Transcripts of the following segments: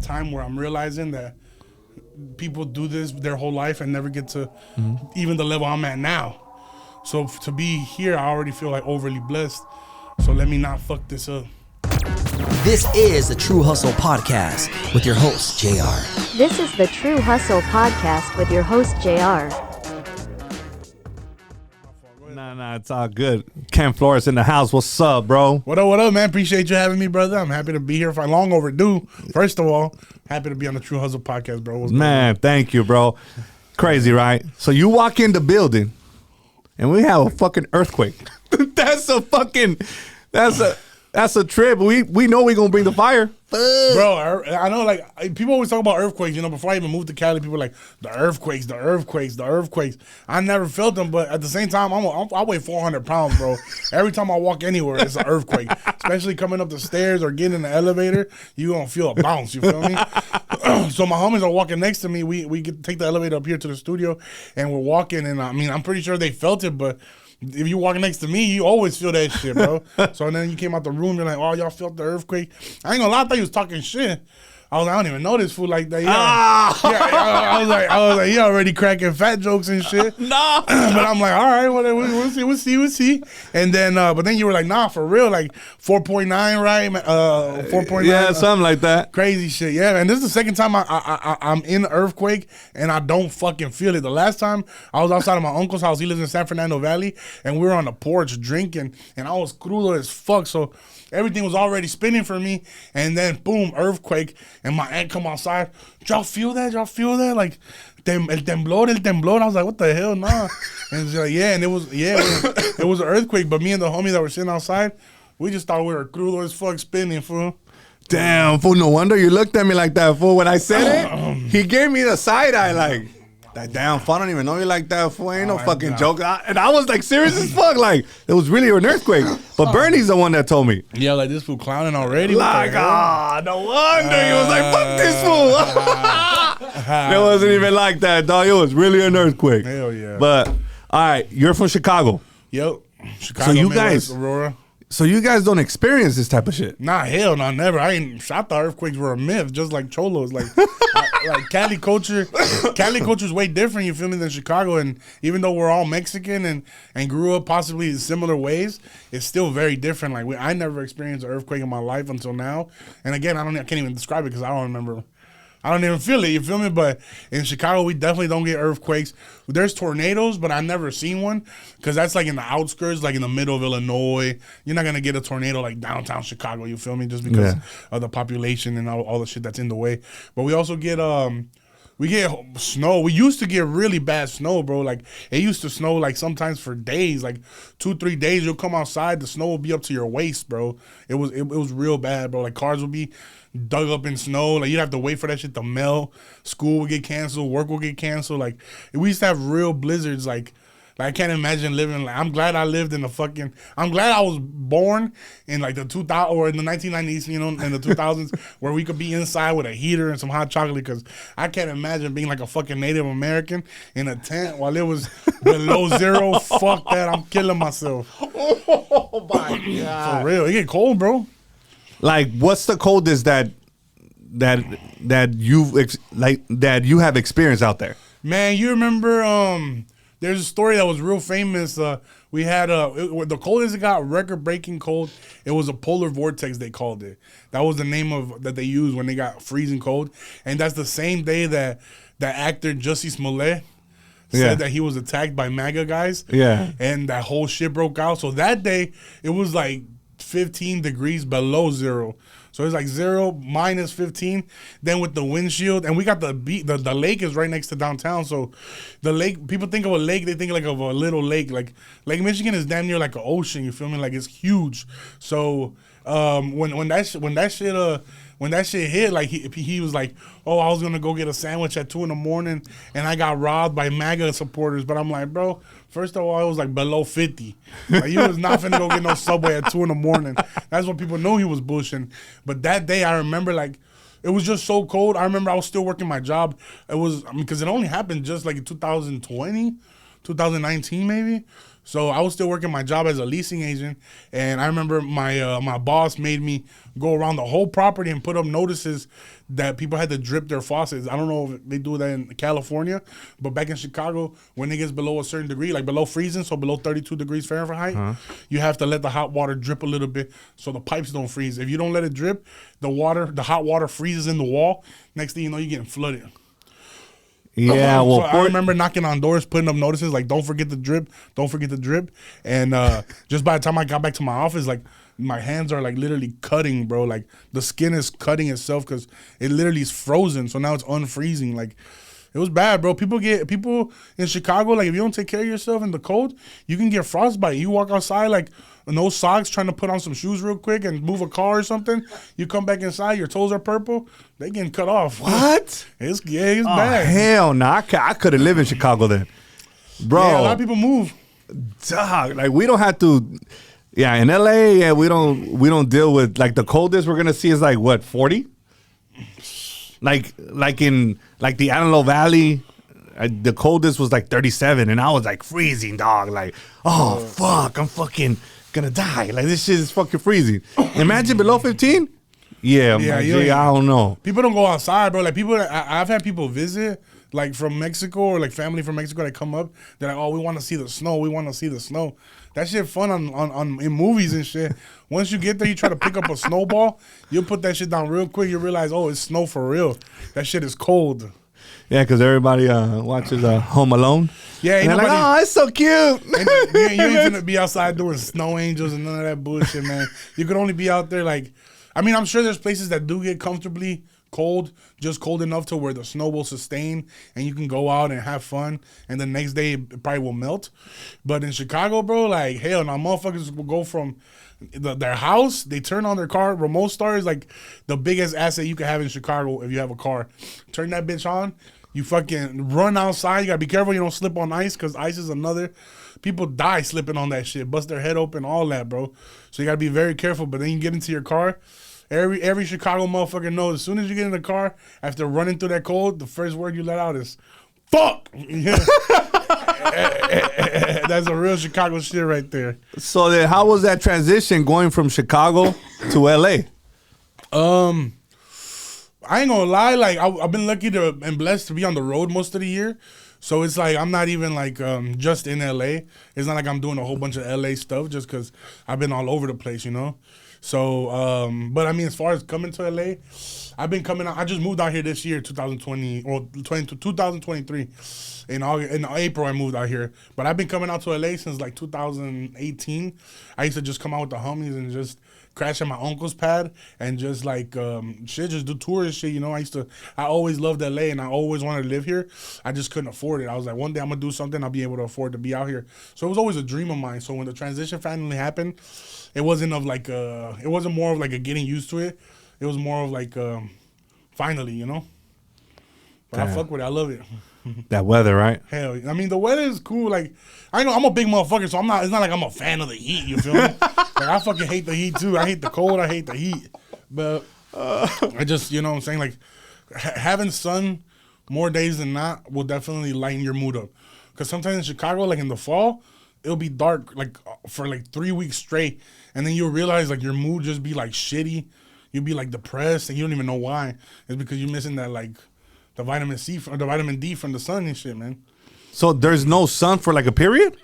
time where I'm realizing that people do this their whole life and never get to even the level I'm at now. So to be here, I already feel like overly blessed. So let me not fuck this up. This is the True Hustle Podcast with your host, JR. This is the True Hustle Podcast with your host, JR. Nah, it's all good. Ken Flores in the house. What's up, bro? What up, man? Appreciate you having me, brother. I'm happy to be here for long overdue. First of all, happy to be on the True Hustle Podcast, bro. Man, thank you, bro. Crazy, right? So you walk in the building, and we have a fucking earthquake. That's a trip. We know we're gonna bring the fire. Bro, I know, like, people always talk about earthquakes. You know, before I even moved to Cali, people were like, the earthquakes. I never felt them, but at the same time, I weigh 400 pounds, bro. Every time I walk anywhere, it's an earthquake. Especially coming up the stairs or getting in the elevator, you gonna feel a bounce, you feel me? So my homies are walking next to me. We get to take the elevator up here to the studio, and we're walking, and I mean, I'm pretty sure they felt it, but if you walk next to me, you always feel that shit, bro. So then you came out the room, you're like, oh, y'all felt the earthquake. I ain't gonna lie, I thought you was talking shit. I was like, I don't even know this fool like that. Yeah, I was like, he already cracking fat jokes and shit. No, but I'm like, all right, whatever, we'll see. And then, but then you were like, nah, for real, like 4.9, right? 4.9. Yeah, something like that. Crazy shit, yeah. And this is the second time I'm in an earthquake and I don't fucking feel it. The last time I was outside of my uncle's house, he lives in San Fernando Valley, and we were on the porch drinking, and I was crudo as fuck, so everything was already spinning for me, and then boom, earthquake, and my aunt come outside. Y'all feel that? Like, el temblor. I was like, what the hell, nah. And she's like, yeah, and it was an earthquake. But me and the homie that were sitting outside, we just thought we were crudo as fuck spinning, fool. Damn, fool, no wonder you looked at me like that, fool. When I said it, he gave me the side eye, like, that damn fool, I don't even know you like that, fool. Ain't no fucking joke. And I was like, serious as fuck. Like, it was really an earthquake. But Bernie's the one that told me. Yeah, like, this fool clowning already. Like, no wonder. He was like, fuck this fool. It wasn't even like that, dog. It was really an earthquake. Hell yeah. But, all right, you're from Chicago. Yep. Chicago, so you Midwest, guys, Aurora. So you guys don't experience this type of shit? Nah, hell no, never. I thought earthquakes were a myth, just like cholos. Like, like Cali culture's way different, you feel me, than Chicago. And even though we're all Mexican and grew up possibly in similar ways, it's still very different. Like, I never experienced an earthquake in my life until now. And again, I can't even describe it because I don't remember. I don't even feel it, you feel me? But in Chicago, we definitely don't get earthquakes. There's tornadoes, but I've never seen one because that's like in the outskirts, like in the middle of Illinois. You're not going to get a tornado like downtown Chicago, you feel me? Just because of the population and all the shit that's in the way. But we also get snow. We used to get really bad snow, bro. Like, it used to snow, like, sometimes for days. Like, 2-3 days, you'll come outside, the snow will be up to your waist, bro. It was real bad, bro. Like, cars would be dug up in snow. Like, you'd have to wait for that shit to melt. School would get canceled. Work would get canceled. Like, we used to have real blizzards, like I can't imagine living. Like, I'm glad I lived in I'm glad I was born in like the 2000 or in the 1990s, you know, in the 2000s, where we could be inside with a heater and some hot chocolate. Because I can't imagine being like a fucking Native American in a tent while it was below zero. Fuck that, I'm killing myself. Oh my god, for real, it get cold, bro. Like, what's the coldest that you have experienced out there? Man, you remember? There's a story that was real famous. We had the coldest it got, record-breaking cold. It was a polar vortex, they called it. That was the name that they used when they got freezing cold. And that's the same day that actor Jussie Smollett said that he was attacked by MAGA guys. Yeah. And that whole shit broke out. So that day, it was like 15 degrees below zero. So it's like 0 minus 15. Then with the windshield, and we got the lake is right next to downtown. So the lake, people think of a lake, they think like of a little lake. Like Lake Michigan is damn near like an ocean. You feel me? Like, it's huge. So when that shit hit, like he was like, oh, I was gonna go get a sandwich at 2 a.m. and I got robbed by MAGA supporters. But I'm like, bro, first of all, it was like below 50. Like, you was not finna go get no Subway at 2 a.m. That's when people knew he was bullshitting. But that day, I remember, like, it was just so cold. I remember I was still working my job. It was, because it only happened just like in 2020, 2019 maybe. So I was still working my job as a leasing agent, and I remember my boss made me go around the whole property and put up notices that people had to drip their faucets. I don't know if they do that in California, but back in Chicago, when it gets below a certain degree, like below freezing, so below 32 degrees Fahrenheit, you have to let the hot water drip a little bit so the pipes don't freeze. If you don't let it drip, the hot water freezes in the wall. Next thing you know, you're getting flooded. Yeah, well, so I remember knocking on doors, putting up notices like, don't forget the drip, don't forget the drip. And just by the time I got back to my office, like, my hands are like literally cutting, bro. Like, the skin is cutting itself because it literally is frozen. So now it's unfreezing. Like, it was bad, bro. People in Chicago, like, if you don't take care of yourself in the cold, you can get frostbite. You walk outside, like, no socks, trying to put on some shoes real quick and move a car or something. You come back inside, your toes are purple. They getting cut off. What? It's bad. Hell no. I couldn't live in Chicago then. Bro. Yeah, a lot of people move. Dog, like, we don't have to. Yeah, in LA, yeah, we don't deal with, like, the coldest we're gonna see is like what, 40? Like in the Antelope Valley, the coldest was like 37, and I was like freezing, dog. Like, oh fuck, I'm fucking gonna die. Like, this shit is fucking freezing. Imagine below 15. Yeah, I don't know. People don't go outside, bro. Like, I've had people visit, like, from Mexico, or like family from Mexico that come up. They're like, oh, we want to see the snow. We want to see the snow. That shit fun on in movies and shit. Once you get there, you try to pick up a snowball. You'll put that shit down real quick. You realize, oh, it's snow for real. That shit is cold. Yeah, because everybody watches Home Alone. Yeah, and they're like, oh, it's so cute. And you ain't gonna be outside doing snow angels and none of that bullshit, man. You could only be out there, like, I mean, I'm sure there's places that do get comfortably cold, just cold enough to where the snow will sustain and you can go out and have fun, and the next day it probably will melt. But in Chicago, bro, like, hell no, motherfuckers will go from their house, they turn on their car. Remote start is like the biggest asset you can have in Chicago if you have a car. Turn that bitch on, you fucking run outside. You gotta be careful you don't slip on ice, because ice is another. People die slipping on that shit, bust their head open, all that, bro. So you gotta be very careful. But then you get into your car. Every Chicago motherfucker knows, as soon as you get in the car, after running through that cold, the first word you let out is, fuck! That's a real Chicago shit right there. So then how was that transition going from Chicago to LA? I ain't gonna lie, like, I've been lucky and blessed to be on the road most of the year. So it's like I'm not even like just in LA. It's not like I'm doing a whole bunch of LA stuff just because I've been all over the place, you know? So, but I mean, as far as coming to LA, I've been coming out. I just moved out here this year, 2023. In April, I moved out here. But I've been coming out to LA since like 2018. I used to just come out with the homies and just crash at my uncle's pad and just like just do tourist shit, you know. I always loved LA and I always wanted to live here. I just couldn't afford it. I was like, one day I'm gonna do something, I'll be able to afford to be out here. So it was always a dream of mine. So when the transition finally happened, it wasn't more of like a getting used to it. It was more of like finally, you know. But I fuck with it. I love it. That weather, right? Hell, I mean, the weather is cool. Like, I know I'm a big motherfucker, so it's not like I'm a fan of the heat, you feel me? Like, I fucking hate the heat too. I hate the cold, I hate the heat. But I just, you know what I'm saying? Like, having sun more days than not will definitely lighten your mood up. Because sometimes in Chicago, like in the fall, it'll be dark like for like 3 weeks straight. And then you'll realize like your mood just be like shitty. You'll be like depressed and you don't even know why. It's because you're missing that like the vitamin C or the vitamin D from the sun and shit, man. So there's no sun for like a period?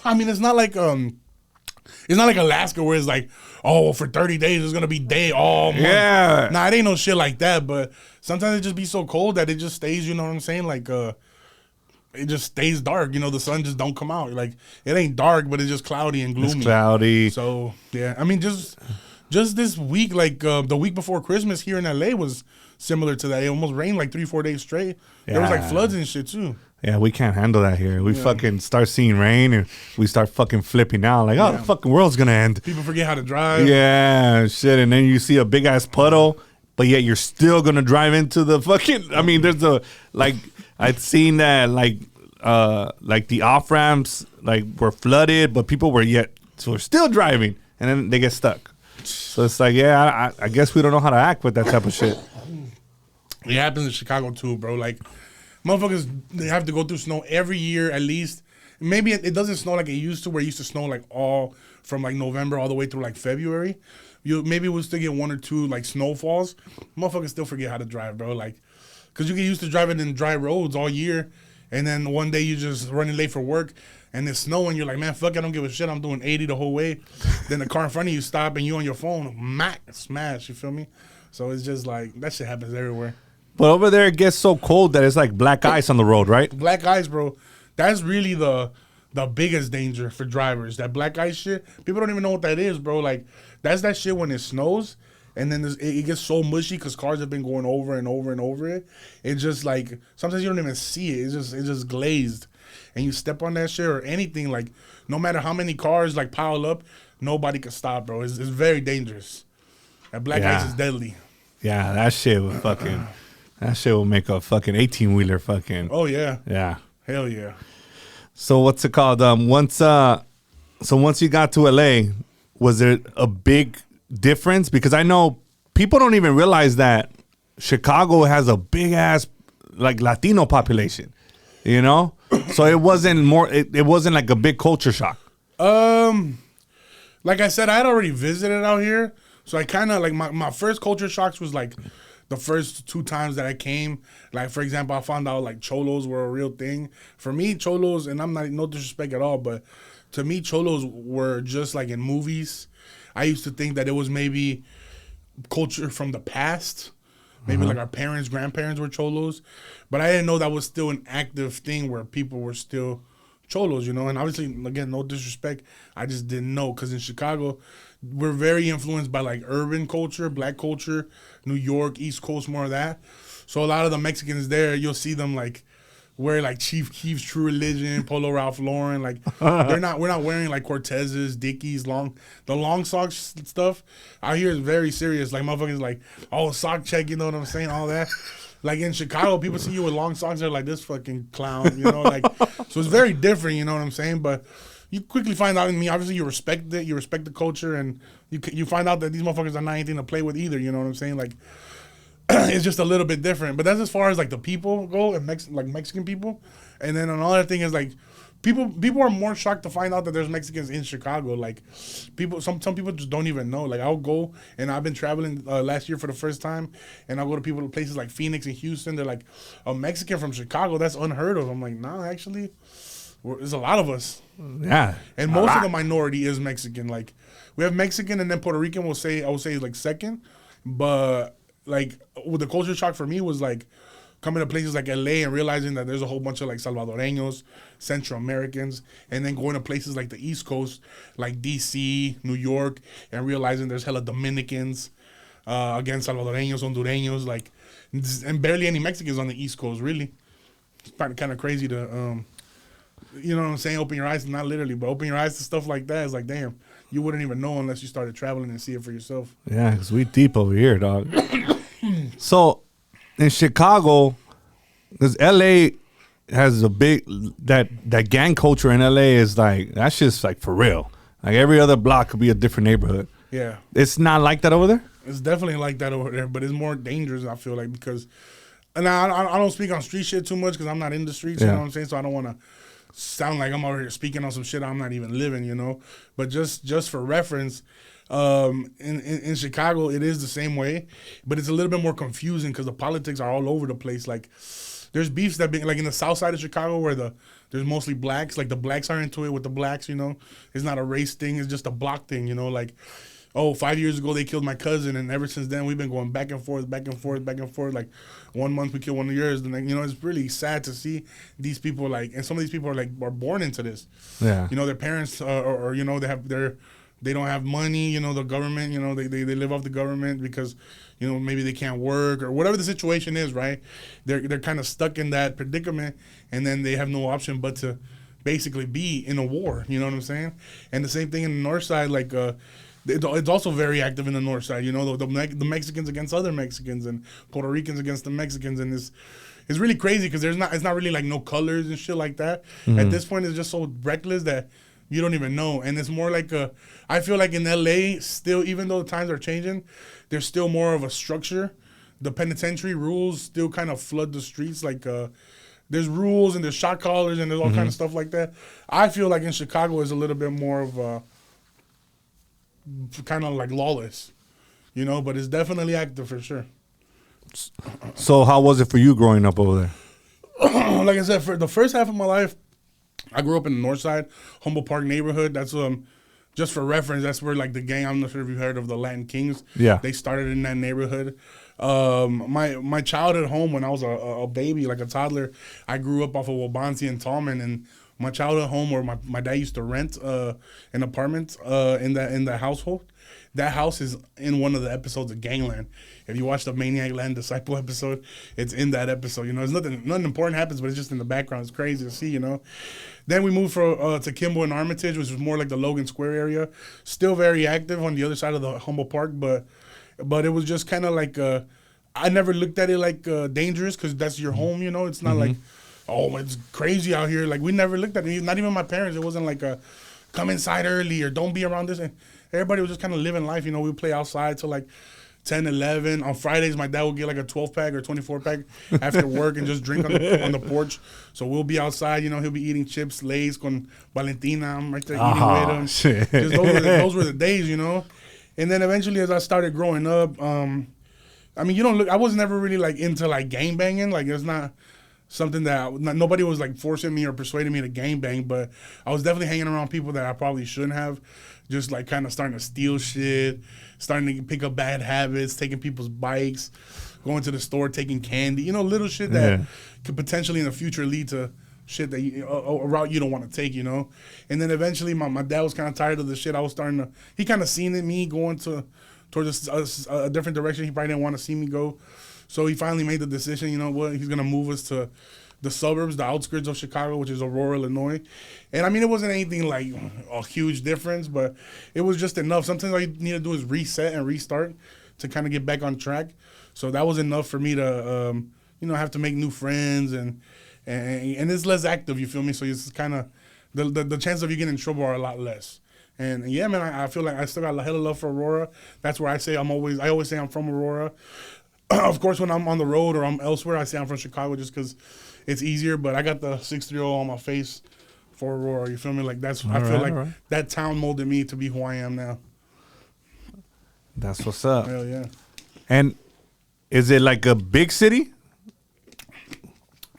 I mean, it's not like Alaska where it's like, oh, for 30 days it's gonna be day all month. Yeah. Nah, it ain't no shit like that. But sometimes it just be so cold that it just stays. You know what I'm saying? Like, it just stays dark. You know, the sun just don't come out. Like, it ain't dark, but it's just cloudy and gloomy. It's cloudy. So yeah, I mean, just this week, like the week before Christmas here in LA was similar to that. It almost rained like 3-4 days straight. Yeah. There was like floods and shit too. Yeah, we can't handle that here. We fucking start seeing rain and we start fucking flipping out. Like, oh, the fucking world's gonna end. People forget how to drive. Yeah, shit. And then you see a big ass puddle, but yet you're still gonna drive into the fucking. I mean, there's I'd seen that like the off ramps like were flooded, but people were still driving, and then they get stuck. So it's like, yeah, I guess we don't know how to act with that type of shit. It happens in Chicago too, bro. Like, motherfuckers, they have to go through snow every year at least. maybe it doesn't snow like it used to, where it used to snow like all from like November all the way through like February. Maybe we'll still get 1 or 2 like snowfalls. Motherfuckers still forget how to drive, bro. Like, cause you get used to driving in dry roads all year, and then one day you just running late for work, and it's snowing. You're like, man, fuck, I don't give a shit. I'm doing 80 the whole way. Then the car in front of you stop, and you on your phone, smash. You feel me? So it's just like that shit happens everywhere. But over there, it gets so cold that it's like black ice on the road, right? Black ice, bro. That's really the biggest danger for drivers. That black ice shit. People don't even know what that is, bro. Like, that's that shit when it snows, and then it gets so mushy because cars have been going over and over and over it. It just like sometimes you don't even see it. It's just glazed, and you step on that shit or anything. Like, no matter how many cars like pile up, nobody can stop, bro. It's very dangerous. That black ice is deadly. Yeah, that shit would fucking. That shit will make a fucking 18-wheeler fucking. Oh yeah. Yeah. Hell yeah. So what's it called? Once you got to LA, was there a big difference? Because I know people don't even realize that Chicago has a big ass like Latino population, you know? So it wasn't it wasn't like a big culture shock. Like I said, I had already visited out here. So I kind of like my first culture shocks was like the first 2 times that I came. Like, for example, I found out like cholos were a real thing. For me, cholos, and I'm not, no disrespect at all, but to me, cholos were just like in movies. I used to think that it was maybe culture from the past. Maybe like our parents, grandparents were cholos. But I didn't know that was still an active thing where people were still cholos, you know? And obviously, again, no disrespect. I just didn't know, because in Chicago, we're very influenced by like urban culture, black culture, New York, East Coast, more of that. So a lot of the Mexicans there, you'll see them like wear like Chief Keef's True Religion, Polo Ralph Lauren. Like we're not wearing like Cortez's, Dickies, the long socks stuff. Out here is very serious. Like motherfuckers like, oh, sock check, you know what I'm saying? All that. Like in Chicago, people see you with long socks, they're like, this fucking clown, you know? Like, so it's very different, you know what I'm saying? But you quickly find out, in me, obviously you respect it, you respect the culture, and you find out that these motherfuckers are not anything to play with either, you know what I'm saying? Like, it's just a little bit different. But that's as far as like the people go, and like Mexican people. And then another thing is like, people are more shocked to find out that there's Mexicans in Chicago. Like, some people just don't even know. Like, I'll go, and I've been traveling last year for the first time, and I'll go to places like Phoenix and Houston. They're like, a Mexican from Chicago, that's unheard of. I'm like, nah, actually, there's a lot of us. Yeah. And most of the minority is Mexican. Like, we have Mexican, and then Puerto Rican, I would say like second. But like, with the culture shock for me was like coming to places like LA and realizing that there's a whole bunch of like Salvadoreños, Central Americans, and then going to places like the East Coast, like DC, New York, and realizing there's hella Dominicans, again, Salvadoreños, Hondureños, like, and barely any Mexicans on the East Coast, really. It's kind of crazy to, you know what I'm saying? Open your eyes, not literally, but open your eyes to stuff like that. It's like, damn, you wouldn't even know unless you started traveling and see it for yourself. Yeah, because we deep over here, dog. So, in Chicago, because LA has a big, that gang culture in LA is like, that's just like for real. Like every other block could be a different neighborhood. Yeah. It's not like that over there? It's definitely like that over there, but it's more dangerous, I feel like, because, and I don't speak on street shit too much because I'm not in the streets, you know what I'm saying? So I don't want to sound like I'm over here speaking on some shit I'm not even living, you know? But just for reference, in Chicago, it is the same way, but it's a little bit more confusing because the politics are all over the place. Like, there's beefs that be like in the south side of Chicago where there's mostly blacks. Like, the blacks are into it with the blacks, you know? It's not a race thing. It's just a block thing, you know? Like, oh, 5 years ago they killed my cousin, and ever since then we've been going back and forth, back and forth, back and forth. Like, 1 month we killed one of yours, and then, you know, it's really sad to see these people, like, and some of these people are born into this. Yeah. You know, their parents or you know, they don't have money, you know, the government, you know, they live off the government because, you know, maybe they can't work or whatever the situation is, right? They're kind of stuck in that predicament, and then they have no option but to basically be in a war, you know what I'm saying? And the same thing in the north side, like, it's also very active in the north side, you know, the Mexicans against other Mexicans and Puerto Ricans against the Mexicans, and it's really crazy because it's not really like no colors and shit like that. Mm-hmm. At this point, it's just so reckless that you don't even know. And it's more like I feel like in LA still, even though the times are changing, there's still more of a structure. The penitentiary rules still kind of flood the streets. Like there's rules and there's shot callers and there's all kind of stuff like that. I feel like in Chicago is a little bit more of kind of like lawless, you know, but it's definitely active for sure. So how was it for you growing up over there? Like I said, for the first half of my life, I grew up in the North Side, Humboldt Park neighborhood. That's just for reference, that's where like the gang. I'm not sure if you've heard of the Latin Kings. Yeah, they started in that neighborhood. My childhood home when I was a baby, like a toddler, I grew up off of Wabansi and Tallman, and my childhood home where my dad used to rent an apartment in that household. That house is in one of the episodes of Gangland. If you watch the Maniac Land Disciple episode, it's in that episode. You know, there's nothing important happens, but it's just in the background. It's crazy to see, you know. Then we moved to Kimball and Armitage, which was more like the Logan Square area. Still very active on the other side of the Humboldt Park, but it was just kind of like I never looked at it like dangerous because that's your home, you know. It's not like, oh, it's crazy out here. Like, we never looked at it. Not even my parents. It wasn't like come inside early or don't be around this. And everybody was just kind of living life, you know. We would play outside till like 10, 11. On Fridays, my dad would get like a 12-pack or 24-pack after work and just drink on the porch. So we'll be outside, you know. He'll be eating chips, Lay's con Valentina. I'm right there eating with him. Shit. Just those were the days, you know. And then eventually, as I started growing up, I mean, I was never really like into like gang banging. Like, it's not something that nobody was like forcing me or persuading me to gang bang, but I was definitely hanging around people that I probably shouldn't have. Just like kind of starting to steal shit, starting to pick up bad habits, taking people's bikes, going to the store, taking candy, you know, little shit that could potentially in the future lead to shit that a route you don't want to take, you know. And then eventually my dad was kind of tired of the shit. I was starting to, he kind of seen it, me going towards a different direction. He probably didn't want to see me go. So he finally made the decision, you know what, he's going to move us to the suburbs, the outskirts of Chicago, which is Aurora, Illinois. And I mean, it wasn't anything like a huge difference, but it was just enough. Sometimes all you need to do is reset and restart to kind of get back on track. So that was enough for me to, you know, have to make new friends and it's less active, you feel me? So it's kind of, the chances of you getting in trouble are a lot less. And yeah, man, I feel like I still got a hell of love for Aurora. That's where I always say I'm from Aurora. Of course, when I'm on the road or I'm elsewhere, I say I'm from Chicago just because it's easier. But I got the 630 on my face for Aurora. You feel me? Like I feel like that town molded me to be who I am now. That's what's up. Hell yeah. And is it like a big city?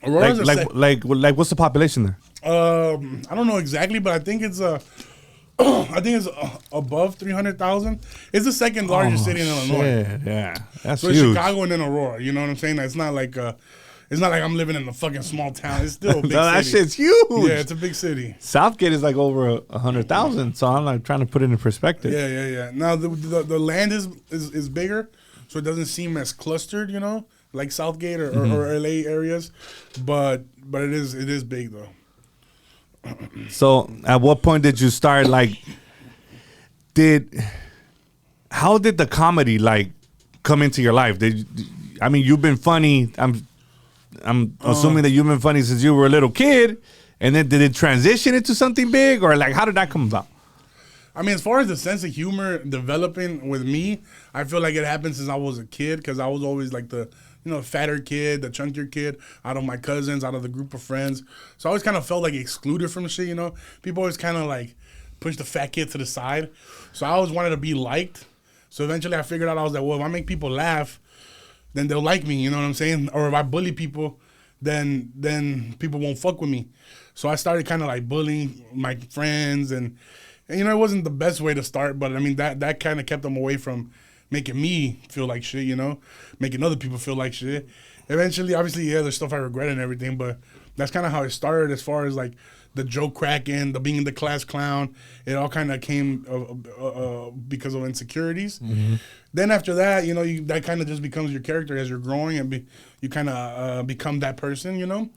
Aurora's like what's the population there? I don't know exactly, but I think it's above 300,000. It's the second largest city in Illinois. Yeah, that's so huge. It's Chicago and then Aurora. You know what I'm saying? It's not like I'm living in a fucking small town. It's still a big city. That shit's huge. Yeah, it's a big city. Southgate is like over 100,000. So I'm like trying to put it in perspective. Yeah. Now the land is bigger, so it doesn't seem as clustered. You know, like Southgate or LA areas, but it is big though. So, at what point did you start? Like, how did the comedy like come into your life? I mean, you've been funny. I'm assuming that you've been funny since you were a little kid, and then did it transition into something big, or like how did that come about? I mean, as far as the sense of humor developing with me, I feel like it happened since I was a kid because I was always like the fatter kid, the chunkier kid out of my cousins, out of the group of friends. So I always kind of felt like excluded from shit, you know? People always kind of like push the fat kid to the side. So I always wanted to be liked. So eventually I figured out, I was like, well, if I make people laugh, then they'll like me, you know what I'm saying? Or if I bully people, then people won't fuck with me. So I started kind of like bullying my friends and you know, it wasn't the best way to start, but I mean, that kind of kept them away from making me feel like shit, you know, making other people feel like shit. Eventually, obviously, yeah, there's stuff I regret and everything, but that's kind of how it started as far as like the joke cracking, the being the class clown. It all kind of came because of insecurities. Mm-hmm. Then after that, you know, that kind of just becomes your character as you're growing and you kind of become that person, you know.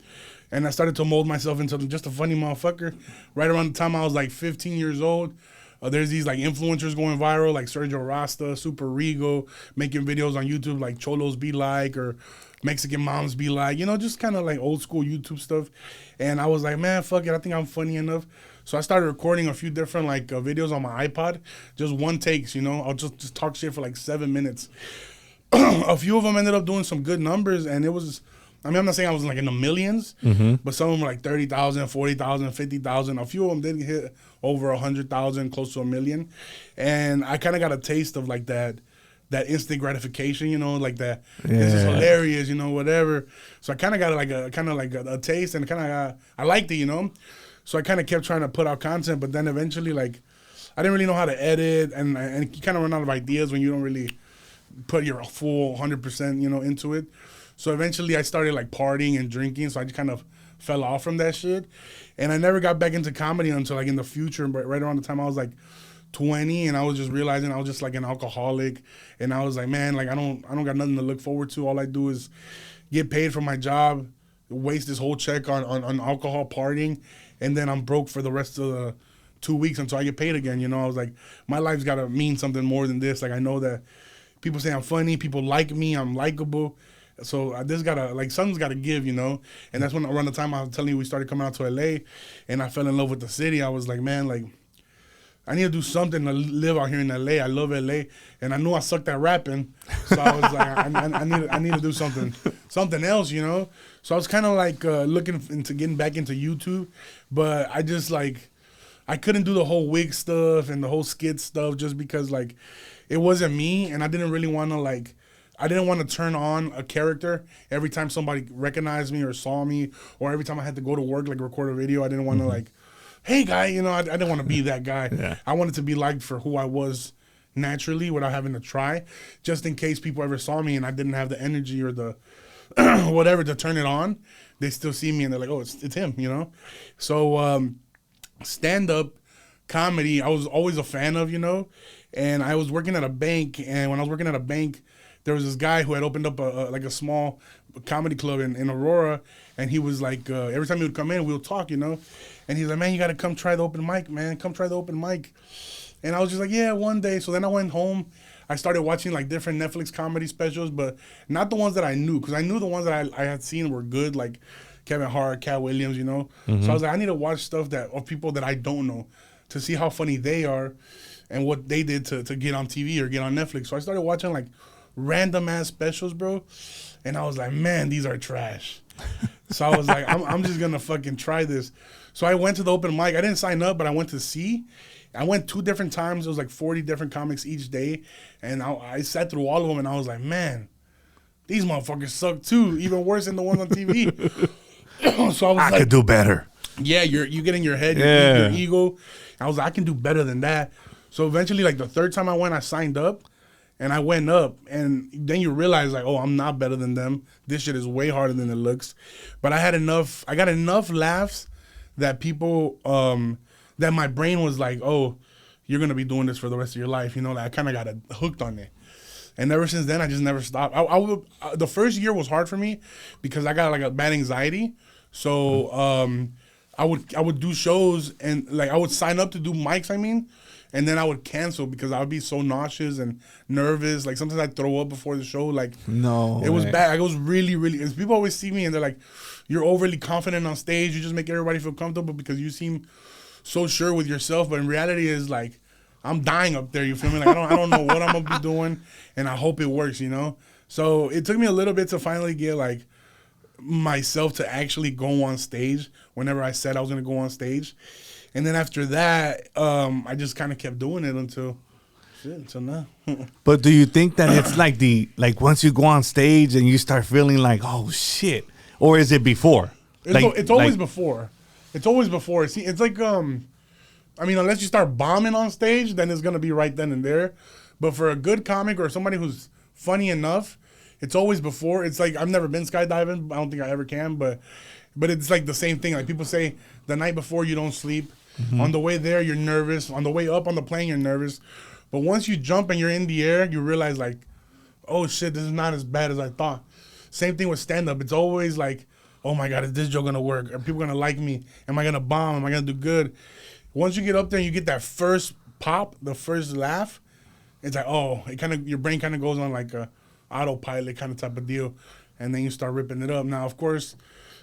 And I started to mold myself into just a funny motherfucker. Right around the time I was like 15 years old, there's these like influencers going viral, like Sergio Rasta, Super Rigo, making videos on YouTube like Cholos Be Like or Mexican Moms Be Like, you know, just kind of like old school YouTube stuff. And I was like, man, fuck it, I think I'm funny enough. So I started recording a few different like videos on my iPod, just one takes, you know. I'll just talk shit for like 7 minutes. A few of them ended up doing some good numbers, and it was I mean, I'm not saying I was like in the millions, but some of them were like 30,000, 40,000, 50,000. A few of them did hit over 100,000, close to 1 million. And I kind of got a taste of like that instant gratification, you know, like that. This is hilarious, you know, whatever. So I kind of got like a taste, and I liked it, you know. So I kind of kept trying to put out content, but then eventually, like, I didn't really know how to edit, and you kind of run out of ideas when you don't really put your full 100%, you know, into it. So eventually I started like partying and drinking, so I just kind of fell off from that shit. And I never got back into comedy until like in the future, but right around the time I was like 20, and I was just realizing I was just like an alcoholic, and I was like, man, like I don't got nothing to look forward to. All I do is get paid for my job, waste this whole check on alcohol, partying, and then I'm broke for the rest of the 2 weeks until I get paid again. You know, I was like, my life's got to mean something more than this. Like, I know that people say I'm funny, people like me, I'm likable. So this gotta, like, something's gotta give, you know? And that's when around the time I was telling you we started coming out to LA, and I fell in love with the city. I was like, man, like, I need to do something to live out here in LA. I love LA. And I knew I sucked at rapping. So I was like, I need to do something else, you know? So I was kind of like looking into getting back into YouTube, but I just like, I couldn't do the whole wig stuff and the whole skit stuff just because like it wasn't me, and I didn't really want to like, I didn't want to turn on a character every time somebody recognized me or saw me, or every time I had to go to work, like record a video. I didn't want to like, hey guy, you know, I didn't want to be that guy. Yeah. I wanted to be liked for who I was naturally without having to try, just in case people ever saw me and I didn't have the energy or the whatever to turn it on. They still see me and they're like, oh, it's him, you know? So stand-up comedy, I was always a fan of, you know? And I was working at a bank, and when I was working at a bank, there was this guy who had opened up a small comedy club in Aurora, and he was like, every time he would come in, we would talk, you know? And he's like, man, you got to come try the open mic, man. Come try the open mic. And I was just like, yeah, one day. So then I went home. I started watching like different Netflix comedy specials, but not the ones that I knew, because I knew the ones that I had seen were good, like Kevin Hart, Cat Williams, you know? So I was like, I need to watch stuff of people that I don't know to see how funny they are and what they did to get on TV or get on Netflix. So I started watching like random ass specials, bro. And I was like, man, these are trash. So I was like, I'm just gonna fucking try this. So I went to the open mic. I didn't sign up, but I went to see. I went 2 different times. It was like 40 different comics each day. And I sat through all of them, and I was like, man, these motherfuckers suck too. Even worse than the ones on TV. So I was like, I could do better. Yeah, you get in your head, your ego. I was like, I can do better than that. So eventually, like the 3rd time I went, I signed up. And I went up, and then you realize, like, oh, I'm not better than them. This shit is way harder than it looks. But I got enough laughs that people, that my brain was like, oh, you're going to be doing this for the rest of your life. You know, like, I kind of got hooked on it. And ever since then, I just never stopped. The first year was hard for me because I got, like, a bad anxiety. So I would do shows, and, like, I would sign up to do mics, and then I would cancel because I would be so nauseous and nervous. Like, sometimes I'd throw up before the show. Like, no, it was bad. Like, it was really, really. And people always see me and they're like, you're overly confident on stage. You just make everybody feel comfortable because you seem so sure with yourself. But in reality, is like, I'm dying up there. You feel me? Like, I don't know what I'm gonna be doing, and I hope it works. You know. So it took me a little bit to finally get like myself to actually go on stage. Whenever I said I was gonna go on stage. And then after that, I just kind of kept doing it until now. But do you think that it's like once you go on stage and you start feeling like, oh shit, or is it before? It's always before. It's always before. See, it's like I mean, unless you start bombing on stage, then it's gonna be right then and there. But for a good comic or somebody who's funny enough, it's always before. It's like, I've never been skydiving. I don't think I ever can, but it's like the same thing. Like, people say the night before you don't sleep. Mm-hmm. On the way there, you're nervous. On the way up on the plane, you're nervous. But once you jump and you're in the air, you realize, like, oh, shit, this is not as bad as I thought. Same thing with stand-up. It's always like, oh, my God, is this joke going to work? Are people going to like me? Am I going to bomb? Am I going to do good? Once you get up there and you get that first pop, the first laugh, it's like, oh, your brain kind of goes on like a autopilot kind of type of deal. And then you start ripping it up. Now, of course,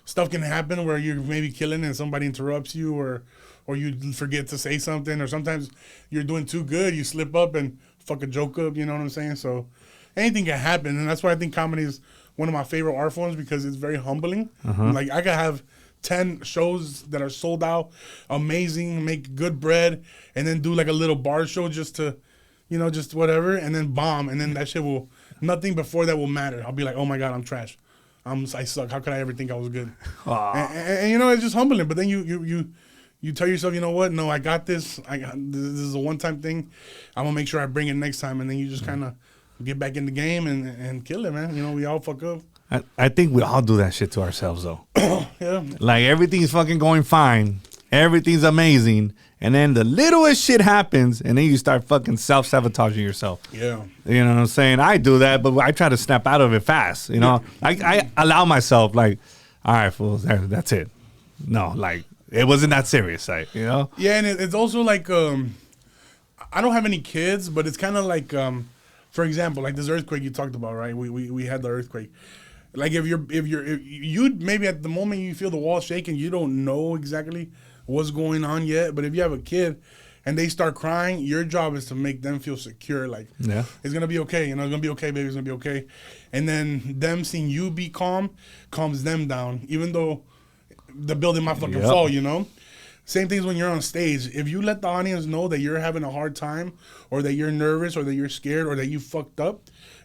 stuff can happen where you're maybe killing and somebody interrupts you, or you forget to say something, or sometimes you're doing too good, you slip up and fuck a joke up, you know what I'm saying? So anything can happen, and that's why I think comedy is one of my favorite art forms because it's very humbling. Like I could have 10 shows that are sold out, amazing, make good bread, and then do like a little bar show just to, you know, just whatever, and then bomb, and then that shit will, nothing before that will matter. I'll be like, oh my God, I'm trash. I suck. How could I ever think I was good? And you know, it's just humbling. But then you tell yourself, you know what? No, I got this. This is a one-time thing. I'm gonna make sure I bring it next time. And then you just kind of get back in the game and kill it, man. You know, we all fuck up. I think we all do that shit to ourselves, though. Yeah. Like, everything's fucking going fine. Everything's amazing. And then the littlest shit happens, and then you start fucking self-sabotaging yourself. Yeah. You know what I'm saying? I do that, but I try to snap out of it fast. You know? I allow myself, like, all right, fools, that's it. No, like, it wasn't that serious, like, you know? Yeah, and it's also like, I don't have any kids, but it's kind of like, for example, like this earthquake you talked about, right? We had the earthquake. Like if you maybe at the moment you feel the wall shaking, you don't know exactly what's going on yet. But if you have a kid and they start crying, your job is to make them feel secure. Like, it's gonna be okay. You know, it's gonna be okay, baby. It's gonna be okay. And then them seeing you be calm calms them down, even though the building might fucking fall. You know. Same things when you're on stage. If you let the audience know that you're having a hard time, or that you're nervous, or that you're scared, or that you fucked up,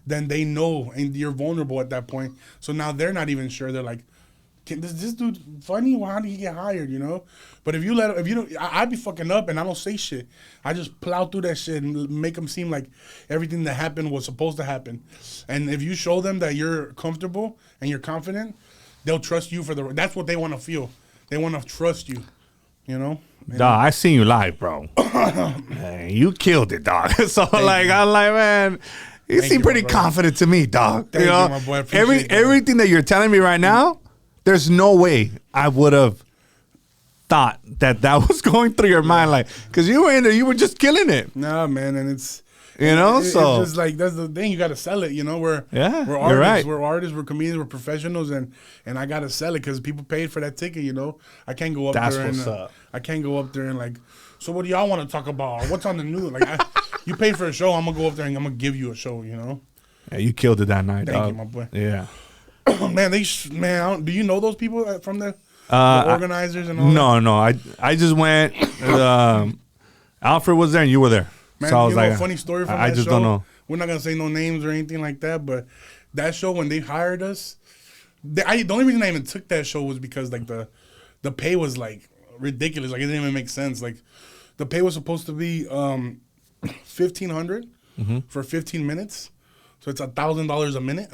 then they know, and you're vulnerable at that point. So now they're not even sure. They're like, "Is this dude funny? Well, how did he get hired?" You know. But if you don't, I'd be fucking up, and I don't say shit. I just plow through that shit and make them seem like everything that happened was supposed to happen. And if you show them that you're comfortable and you're confident, they'll trust you that's what they want to feel. They want to trust you. You know, dog, I seen you live, bro. Man, you killed it, dog. So I'm like, man, you seem pretty confident to me, dog. Thank you know, you, my boy. I appreciate that. Everything that you're telling me right now, there's no way I would have thought that was going through your mind, like, because you were in there, you were just killing it. Nah, man, and it's. You know, so it's just like that's the thing. You got to sell it. You know, we're artists. Right. We're artists. We're comedians. We're professionals, and I got to sell it because people paid for that ticket. You know, I can't go up there and I can't go up there and like. So what do y'all want to talk about? What's on the news? Like, you paid for a show. I'm gonna go up there and I'm gonna give you a show. You know. Yeah, you killed it that night. Thank dog. you, my boy. Yeah. Man, do you know those people from the organizers and all? No. I just went. Alfred was there and you were there. Man, so I was you know like, a funny story from I that just show? don't know. We're not gonna say no names or anything like that, but that show when they hired us, the only reason I even took that show was because like the pay was like ridiculous. Like it didn't even make sense. Like the pay was supposed to be $1,500 for 15 minutes, so it's $1,000 a minute.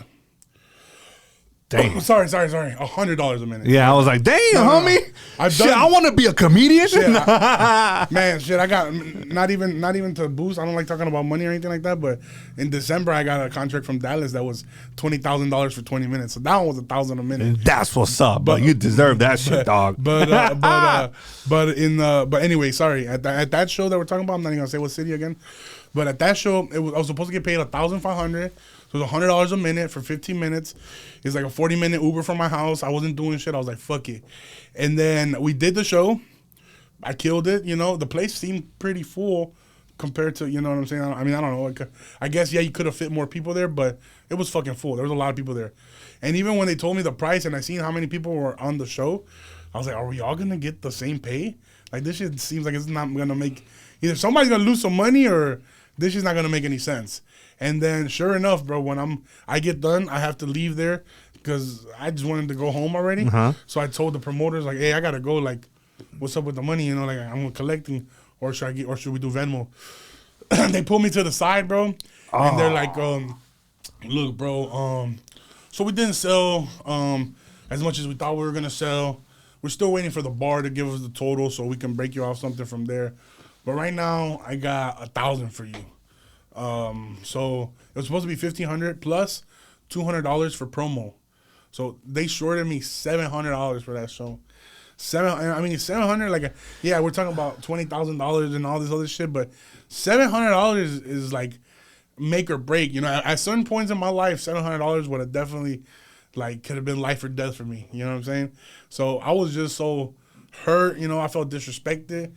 Damn. Sorry. $100 a minute. Yeah, I was like, damn, homie. I want to be a comedian. I got not even to boost. I don't like talking about money or anything like that. But in December, I got a contract from Dallas that was $20,000 for 20 minutes. So that one was $1,000 a minute. And that's what's up. But you deserve that shit, dog. But anyway, sorry. At that show that we're talking about, I'm not even gonna say what city again. But at that show, I was supposed to get paid $1,500. So it was $100 a minute for 15 minutes. It's like a 40-minute Uber from my house. I wasn't doing shit. I was like, fuck it. And then we did the show. I killed it. You know, the place seemed pretty full compared to, you know what I'm saying? I don't know. Like, I guess, yeah, you could have fit more people there, but it was fucking full. There was a lot of people there. And even when they told me the price and I seen how many people were on the show, I was like, are we all going to get the same pay? Like, this shit seems like it's not going to make, either somebody's going to lose some money or this is not going to make any sense. And then, sure enough, bro, when I get done, I have to leave there because I just wanted to go home already. So I told the promoters, like, hey, I got to go. Like, what's up with the money? You know, like, I'm collecting, or should we do Venmo? They pulled me to the side, bro. And they're like, look, bro, so we didn't sell as much as we thought we were going to sell. We're still waiting for the bar to give us the total so we can break you off something from there. But right now, I got $1,000 for you. So it was supposed to be $1,500 plus $200 for promo. So they shorted me $700 for that show. $700, like, yeah, we're talking about $20,000 and all this other shit, but $700 is like make or break. You know, at certain points in my life, $700 would have definitely, like, could have been life or death for me. You know what I'm saying? So I was just so hurt. You know, I felt disrespected,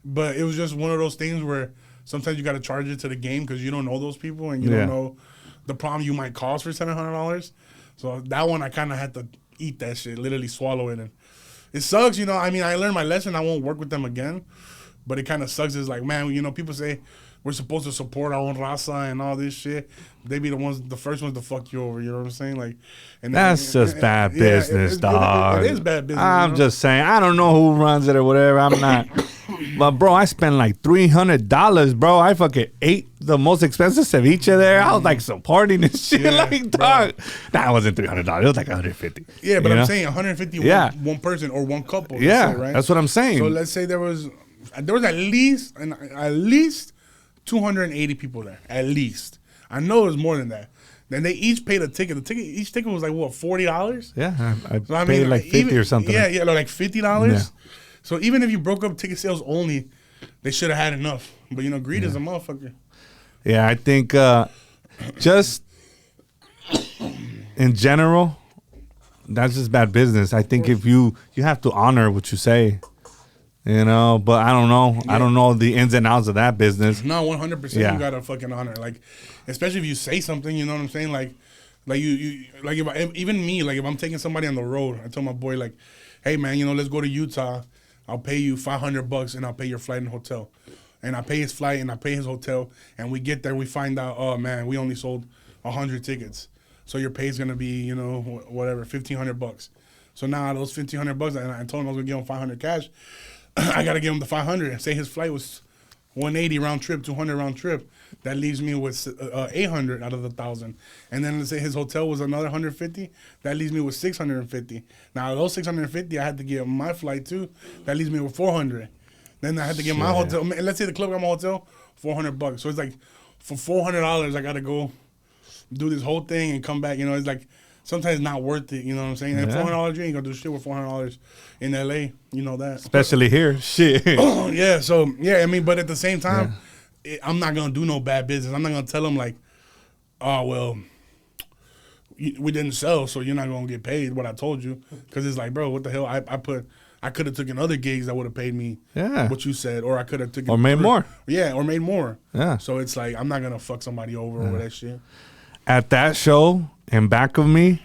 but it was just one of those things where sometimes you got to charge it to the game because you don't know those people and you don't know the problem you might cause for $700. So that one I kind of had to eat that shit, literally swallow it. And it sucks, you know. I mean, I learned my lesson. I won't work with them again. But it kind of sucks. It's like, man, you know, people say we're supposed to support our own raza and all this shit. They be the first ones to fuck you over. You know what I'm saying? Like, and that's just bad business, dog. It is bad business. I'm just saying. I don't know who runs it or whatever. I'm not. But bro, I spent like $300, bro. I fucking ate the most expensive ceviche there. I was like supporting this shit, like dog. Nah, it wasn't $300. It was like $150. Yeah, but I'm saying $150 one person or one couple. Yeah, say, right? That's what I'm saying. So let's say there was at least 280 people there, at least. I know it was more than that. Then they each paid a ticket. Each ticket was like what, $40? Yeah, I paid like 50 or something. Yeah, like $50. Yeah. So even if you broke up ticket sales only, they should have had enough. But you know, greed is a motherfucker. Yeah, I think just in general, that's just bad business. I think if you have to honor what you say. You know, but I don't know. Yeah. I don't know the ins and outs of that business. No, 100%. You gotta fucking honor, like, especially if you say something. You know what I'm saying? Like you like even me, like if I'm taking somebody on the road, I tell my boy like, hey man, you know, let's go to Utah. I'll pay you $500 and I'll pay your flight and hotel, and I pay his flight and I pay his hotel, and we get there, we find out, oh man, we only sold 100 tickets, so your pay's gonna be, you know, whatever, $1,500. So now those $1,500, and I told him I was gonna give him 500 cash. I got to give him the 500. Say his flight was 180 round trip, 200 round trip. That leaves me with 800 out of the 1,000. And then let's say his hotel was another 150. That leaves me with 650. Now those 650, I had to give my flight too. That leaves me with 400. Then I had to give my hotel. Let's say the club got my hotel, $400. So it's like for $400, I got to go do this whole thing and come back. You know, it's like sometimes not worth it. You know what I'm saying? And $400, you ain't gonna do shit with $400 in LA. You know that, especially here. Shit. Yeah. So yeah, I mean, but at the same time, I'm not gonna do no bad business. I'm not gonna tell them like, oh well, we didn't sell, so you're not gonna get paid what I told you. Because it's like, bro, what the hell? I could have taken other gigs that would have paid me what you said, or I could have taken made more. Yeah, or made more. Yeah. So it's like I'm not gonna fuck somebody over over that shit. At that show, in back of me,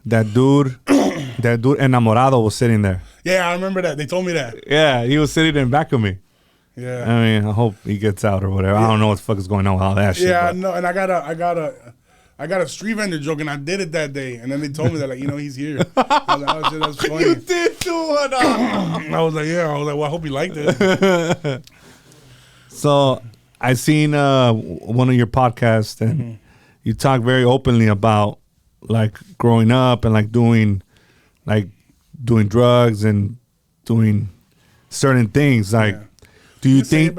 that dude Enamorado was sitting there. Yeah, I remember that. They told me that. Yeah, he was sitting in back of me. Yeah. I mean, I hope he gets out or whatever. Yeah. I don't know what the fuck is going on with all that shit. Yeah, no, and I got a street vendor joke, and I did it that day. And then they told me that, like, you know, he's here. I was like, oh, shit, that's funny. You did do it. I was like, yeah. I was like, well, I hope he liked it. So I seen one of your podcasts, and you talk very openly about like growing up and like doing drugs and doing certain things. Like, do you think,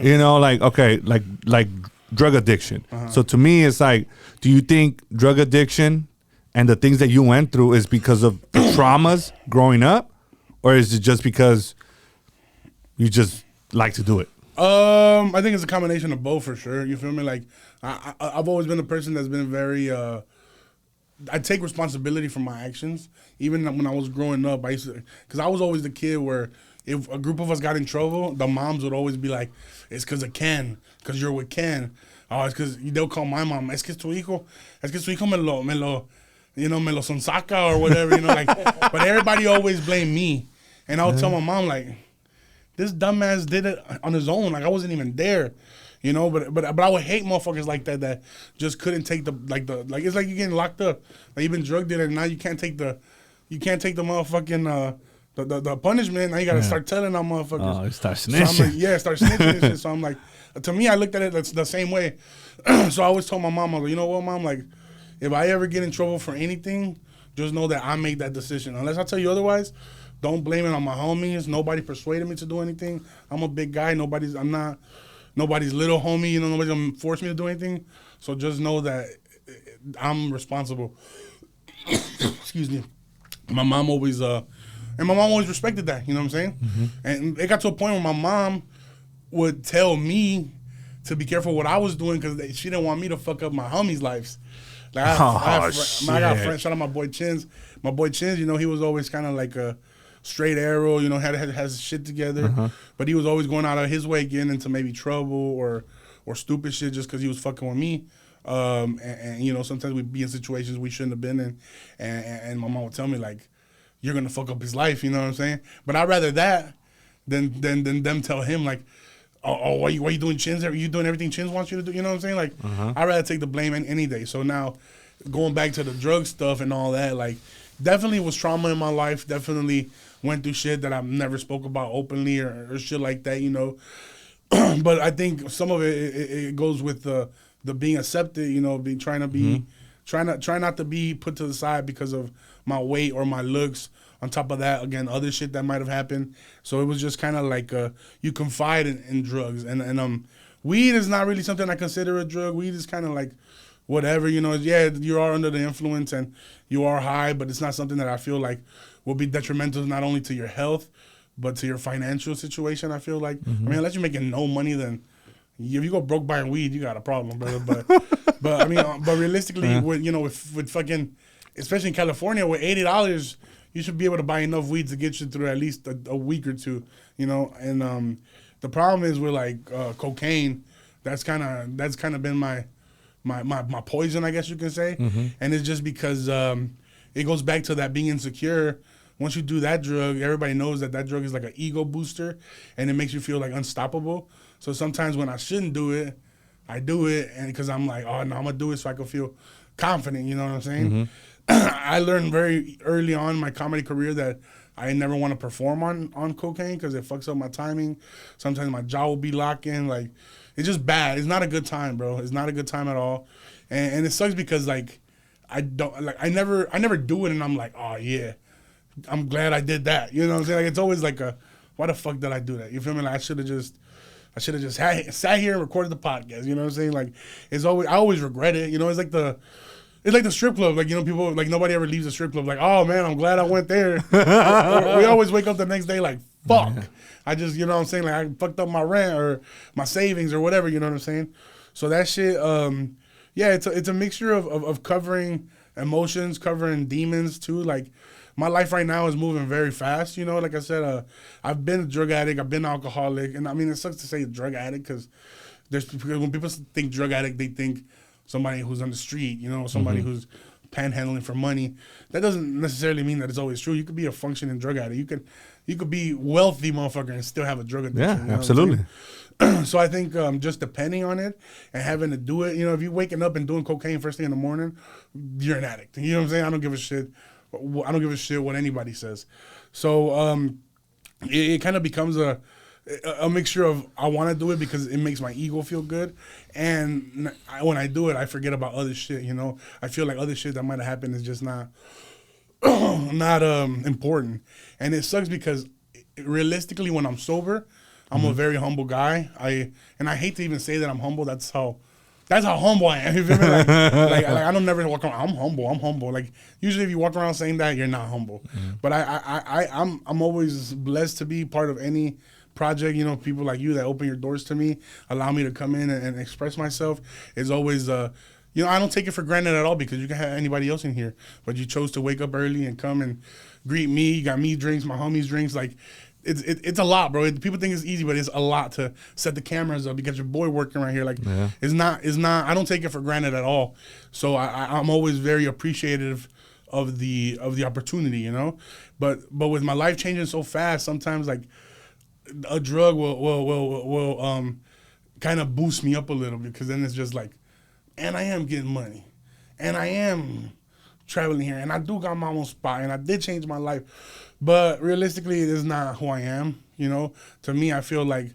you know, like, okay, like drug addiction. So to me, it's like, do you think drug addiction and the things that you went through is because of the traumas growing up, or is it just because you just like to do it? I think it's a combination of both for sure. You feel me? Like I've always been a person that's been very. I take responsibility for my actions. Even when I was growing up, because I was always the kid where if a group of us got in trouble, the moms would always be like, "It's because of Ken, because you're with Ken." Oh, it's because they'll call my mom. Es que tu hijo me lo sonsaca or whatever. You know, like. But everybody always blamed me, and I would tell my mom like, this dumbass did it on his own. Like I wasn't even there, you know. But I would hate motherfuckers like that just couldn't take the it's like you getting locked up. Like you've been drug dealer and now you can't take the motherfucking the punishment. Now you gotta start telling on motherfuckers. Oh, you start snitching. So I'm like, start snitching and shit. So I'm like, to me, I looked at it the same way. So I always told my mom, I was like, you know what, mom, like if I ever get in trouble for anything, just know that I made that decision. Unless I tell you otherwise. Don't blame it on my homies. Nobody persuaded me to do anything. I'm a big guy. I'm not nobody's little homie. You know, nobody's gonna force me to do anything. So just know that I'm responsible. Excuse me. My mom always respected that. You know what I'm saying? Mm-hmm. And it got to a point where my mom would tell me to be careful what I was doing because she didn't want me to fuck up my homies' lives. Like I got friends. Shout out my boy Chins. My boy Chins, you know, he was always kind of like a straight arrow, you know, has his shit together. But he was always going out of his way getting into maybe trouble or stupid shit just because he was fucking with me. And you know, sometimes we'd be in situations we shouldn't have been in, and my mom would tell me like, you're gonna fuck up his life, you know what I'm saying? But I'd rather that than them tell him like, oh, why you doing Chins? Are you doing everything Chins wants you to do? You know what I'm saying? Like, I'd rather take the blame any day. So now, going back to the drug stuff and all that, like, definitely was trauma in my life. Definitely went through shit that I've never spoke about openly or shit like that, you know. But I think some of it goes with the being accepted, you know, trying not to be put to the side because of my weight or my looks. On top of that, again, other shit that might have happened. So it was just kind of like you confide in drugs. And weed is not really something I consider a drug. Weed is kind of like whatever, you know. Yeah, you are under the influence and you are high, but it's not something that I feel like will be detrimental not only to your health, but to your financial situation, I feel like. I mean, unless you're making no money, then if you go broke buying weed, you got a problem, brother. But I mean, but realistically, with fucking, especially in California, with $80, you should be able to buy enough weed to get you through at least a week or two, you know. And the problem is with like cocaine, that's kind of been my poison, I guess you can say. And it's just because it goes back to that being insecure. Once you do that drug, everybody knows that drug is like an ego booster, and it makes you feel like unstoppable. So sometimes when I shouldn't do it, I do it, and because I'm like, oh no, I'm gonna do it so I can feel confident. You know what I'm saying? I learned very early on in my comedy career that I never want to perform on cocaine because it fucks up my timing. Sometimes my jaw will be locking. Like, it's just bad. It's not a good time, bro. It's not a good time at all. And it sucks because like I never do it, and I'm like, oh yeah, I'm glad I did that. You know what I'm saying? Like, it's always like why the fuck did I do that? You feel me? Like, I should have just sat here and recorded the podcast. You know what I'm saying? Like, I always regret it. You know, it's like the strip club. Like, you know, people, like, nobody ever leaves the strip club like, oh man, I'm glad I went there. We always wake up the next day like, fuck. I just, you know what I'm saying? Like, I fucked up my rent or my savings or whatever, you know what I'm saying? So that shit, yeah, it's a mixture of covering emotions, covering demons too. Like, my life right now is moving very fast, you know. Like I said, I've been a drug addict, I've been an alcoholic, and I mean, it sucks to say drug addict because when people think drug addict, they think somebody who's on the street, you know, somebody who's panhandling for money. That doesn't necessarily mean that it's always true. You could be a functioning drug addict. You could be wealthy motherfucker and still have a drug addiction. Yeah, you know absolutely. So I think just depending on it and having to do it, you know, if you're waking up and doing cocaine first thing in the morning, you're an addict. You know what I'm saying? I don't give a shit. I don't give a shit what anybody says. So it kind of becomes a mixture of I want to do it because it makes my ego feel good, and when I do it, I forget about other shit. You know, I feel like other shit that might have happened is just not important, and it sucks because realistically, when I'm sober, I'm a very humble guy. I hate to even say that I'm humble. That's how humble I am. You feel me? Like I don't never walk around. I'm humble. Like, usually if you walk around saying that, you're not humble. But I'm always blessed to be part of any project. You know, people like you that open your doors to me, allow me to come in and express myself. Is always you know, I don't take it for granted at all because you can have anybody else in here, but you chose to wake up early and come and greet me. You got me drinks, my homies drinks. Like, it's a lot, bro. People think it's easy, but it's a lot to set the cameras up. You got your boy working right here. Like, it's not. I don't take it for granted at all. So I'm always very appreciative of the opportunity, you know. But with my life changing so fast, sometimes like a drug will kind of boost me up a little bit because then it's just like, and I am getting money, and I am traveling here, and I do got my own spot, and I did change my life. But realistically, it is not who I am, you know. To me, I feel like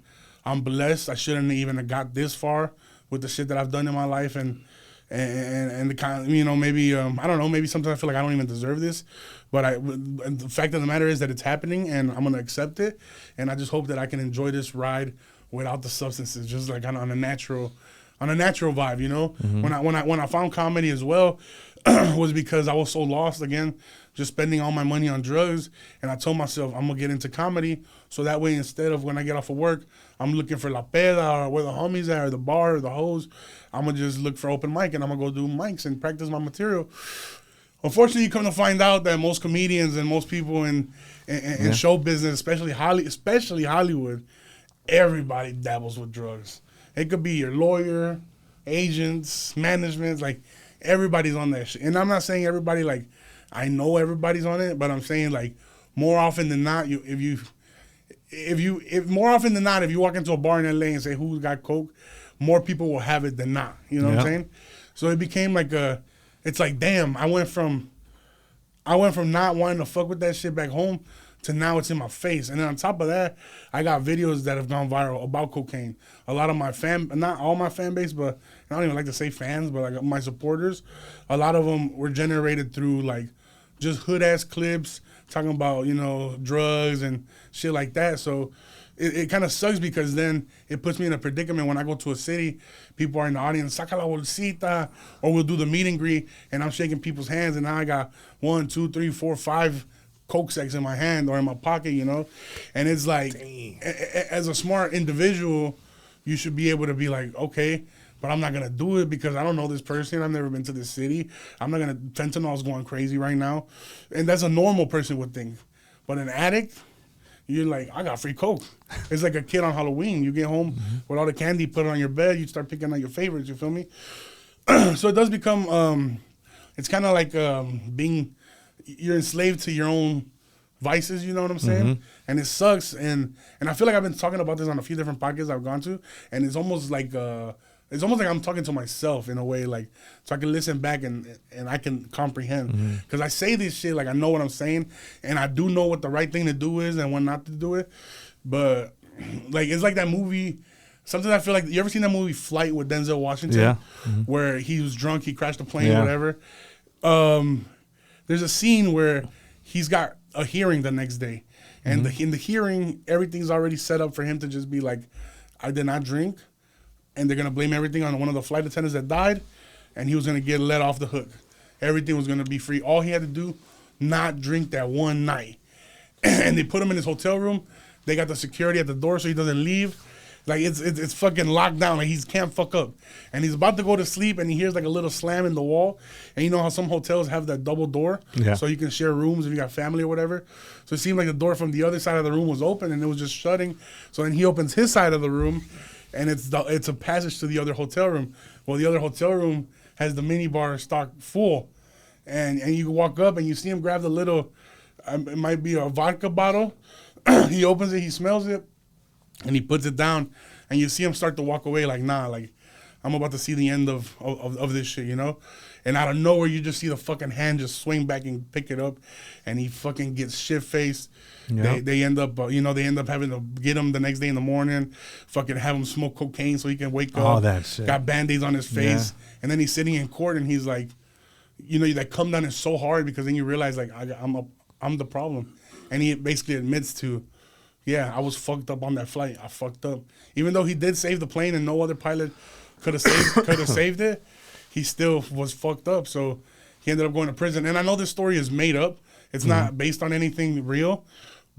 I'm blessed. I shouldn't even have got this far with the shit that I've done in my life, and the kind of, you know, maybe I don't know. Maybe sometimes I feel like I don't even deserve this, but the fact of the matter is that it's happening, and I'm gonna accept it. And I just hope that I can enjoy this ride without the substances, just like on a natural vibe, you know. When I found comedy as well, was because I was so lost again, just spending all my money on drugs. And I told myself, I'm going to get into comedy. So that way, instead of when I get off of work, I'm looking for La Peda or where the homies are, or the bar or the hoes, I'm going to just look for open mic and I'm going to go do mics and practice my material. Unfortunately, you come to find out that most comedians and most people in show business, especially Hollywood, everybody dabbles with drugs. It could be your lawyer, agents, managements, like everybody's on that shit. And I'm not saying everybody, like, I know everybody's on it, but I'm saying, like, more often than not, if more often than not, if you walk into a bar in LA and say who's got coke, more people will have it than not. You know what I'm saying? So it became like it's like, damn, I went from not wanting to fuck with that shit back home to now it's in my face. And then on top of that, I got videos that have gone viral about cocaine. A lot of my not all my fan base, but I don't even like to say fans, but like my supporters, a lot of them were generated through like just hood ass clips talking about, you know, drugs and shit like that. So it kind of sucks because then it puts me in a predicament when I go to a city, people are in the audience, saca la bolsita, or we'll do the meet and greet, and I'm shaking people's hands, and now I got 1, 2, 3, 4, 5 Coke sacks in my hand or in my pocket, you know? And it's like, as a smart individual, you should be able to be like, okay, but I'm not going to do it because I don't know this person. I've never been to this city. I'm not going to, fentanyl's going crazy right now. And that's a normal person would think. But an addict, you're like, I got free Coke. It's like a kid on Halloween. You get home with all the candy, put it on your bed, you start picking out your favorites, you feel me? So it does become, it's kind of like you're enslaved to your own vices, you know what I'm saying? And it sucks. And I feel like I've been talking about this on a few different podcasts I've gone to, and it's almost like I'm talking to myself in a way, like, so I can listen back and I can comprehend. Because I say this shit like I know what I'm saying, and I do know what the right thing to do is and when not to do it. But, like, it's like that movie, something I feel like, you ever seen that movie Flight with Denzel Washington? Yeah. Where he was drunk, he crashed the plane, whatever. There's a scene where he's got a hearing the next day. And in the hearing, everything's already set up for him to just be like, I did not drink. And they're going to blame everything on one of the flight attendants that died. And he was going to get let off the hook. Everything was going to be free. All he had to do, not drink that one night. And they put him in his hotel room. They got the security at the door so he doesn't leave. Like, it's fucking locked down. Like, he can't fuck up. And he's about to go to sleep, and he hears, like, a little slam in the wall. And you know how some hotels have that double door? Yeah. So you can share rooms if you got family or whatever. So it seemed like the door from the other side of the room was open, and it was just shutting. So then he opens his side of the room, and it's a passage to the other hotel room. Well, the other hotel room has the mini bar stocked full. And you walk up, and you see him grab the little, it might be a vodka bottle. He opens it, he smells it. And he puts it down, and you see him start to walk away like, nah, like, I'm about to see the end of this shit, you know? And out of nowhere, you just see the fucking hand just swing back and pick it up, and he fucking gets shit-faced. Yep. They end up, they end up having to get him the next day in the morning, fucking have him smoke cocaine so he can wake up. All that shit. Got Band-Aids on his face. Yeah. And then he's sitting in court, and he's like, you know, that come down is so hard because then you realize, like, I'm the problem. And he basically admits to, yeah, I was fucked up on that flight. I fucked up. Even though he did save the plane and no other pilot could have saved it, he still was fucked up. So he ended up going to prison. And I know this story is made up. It's not based on anything real.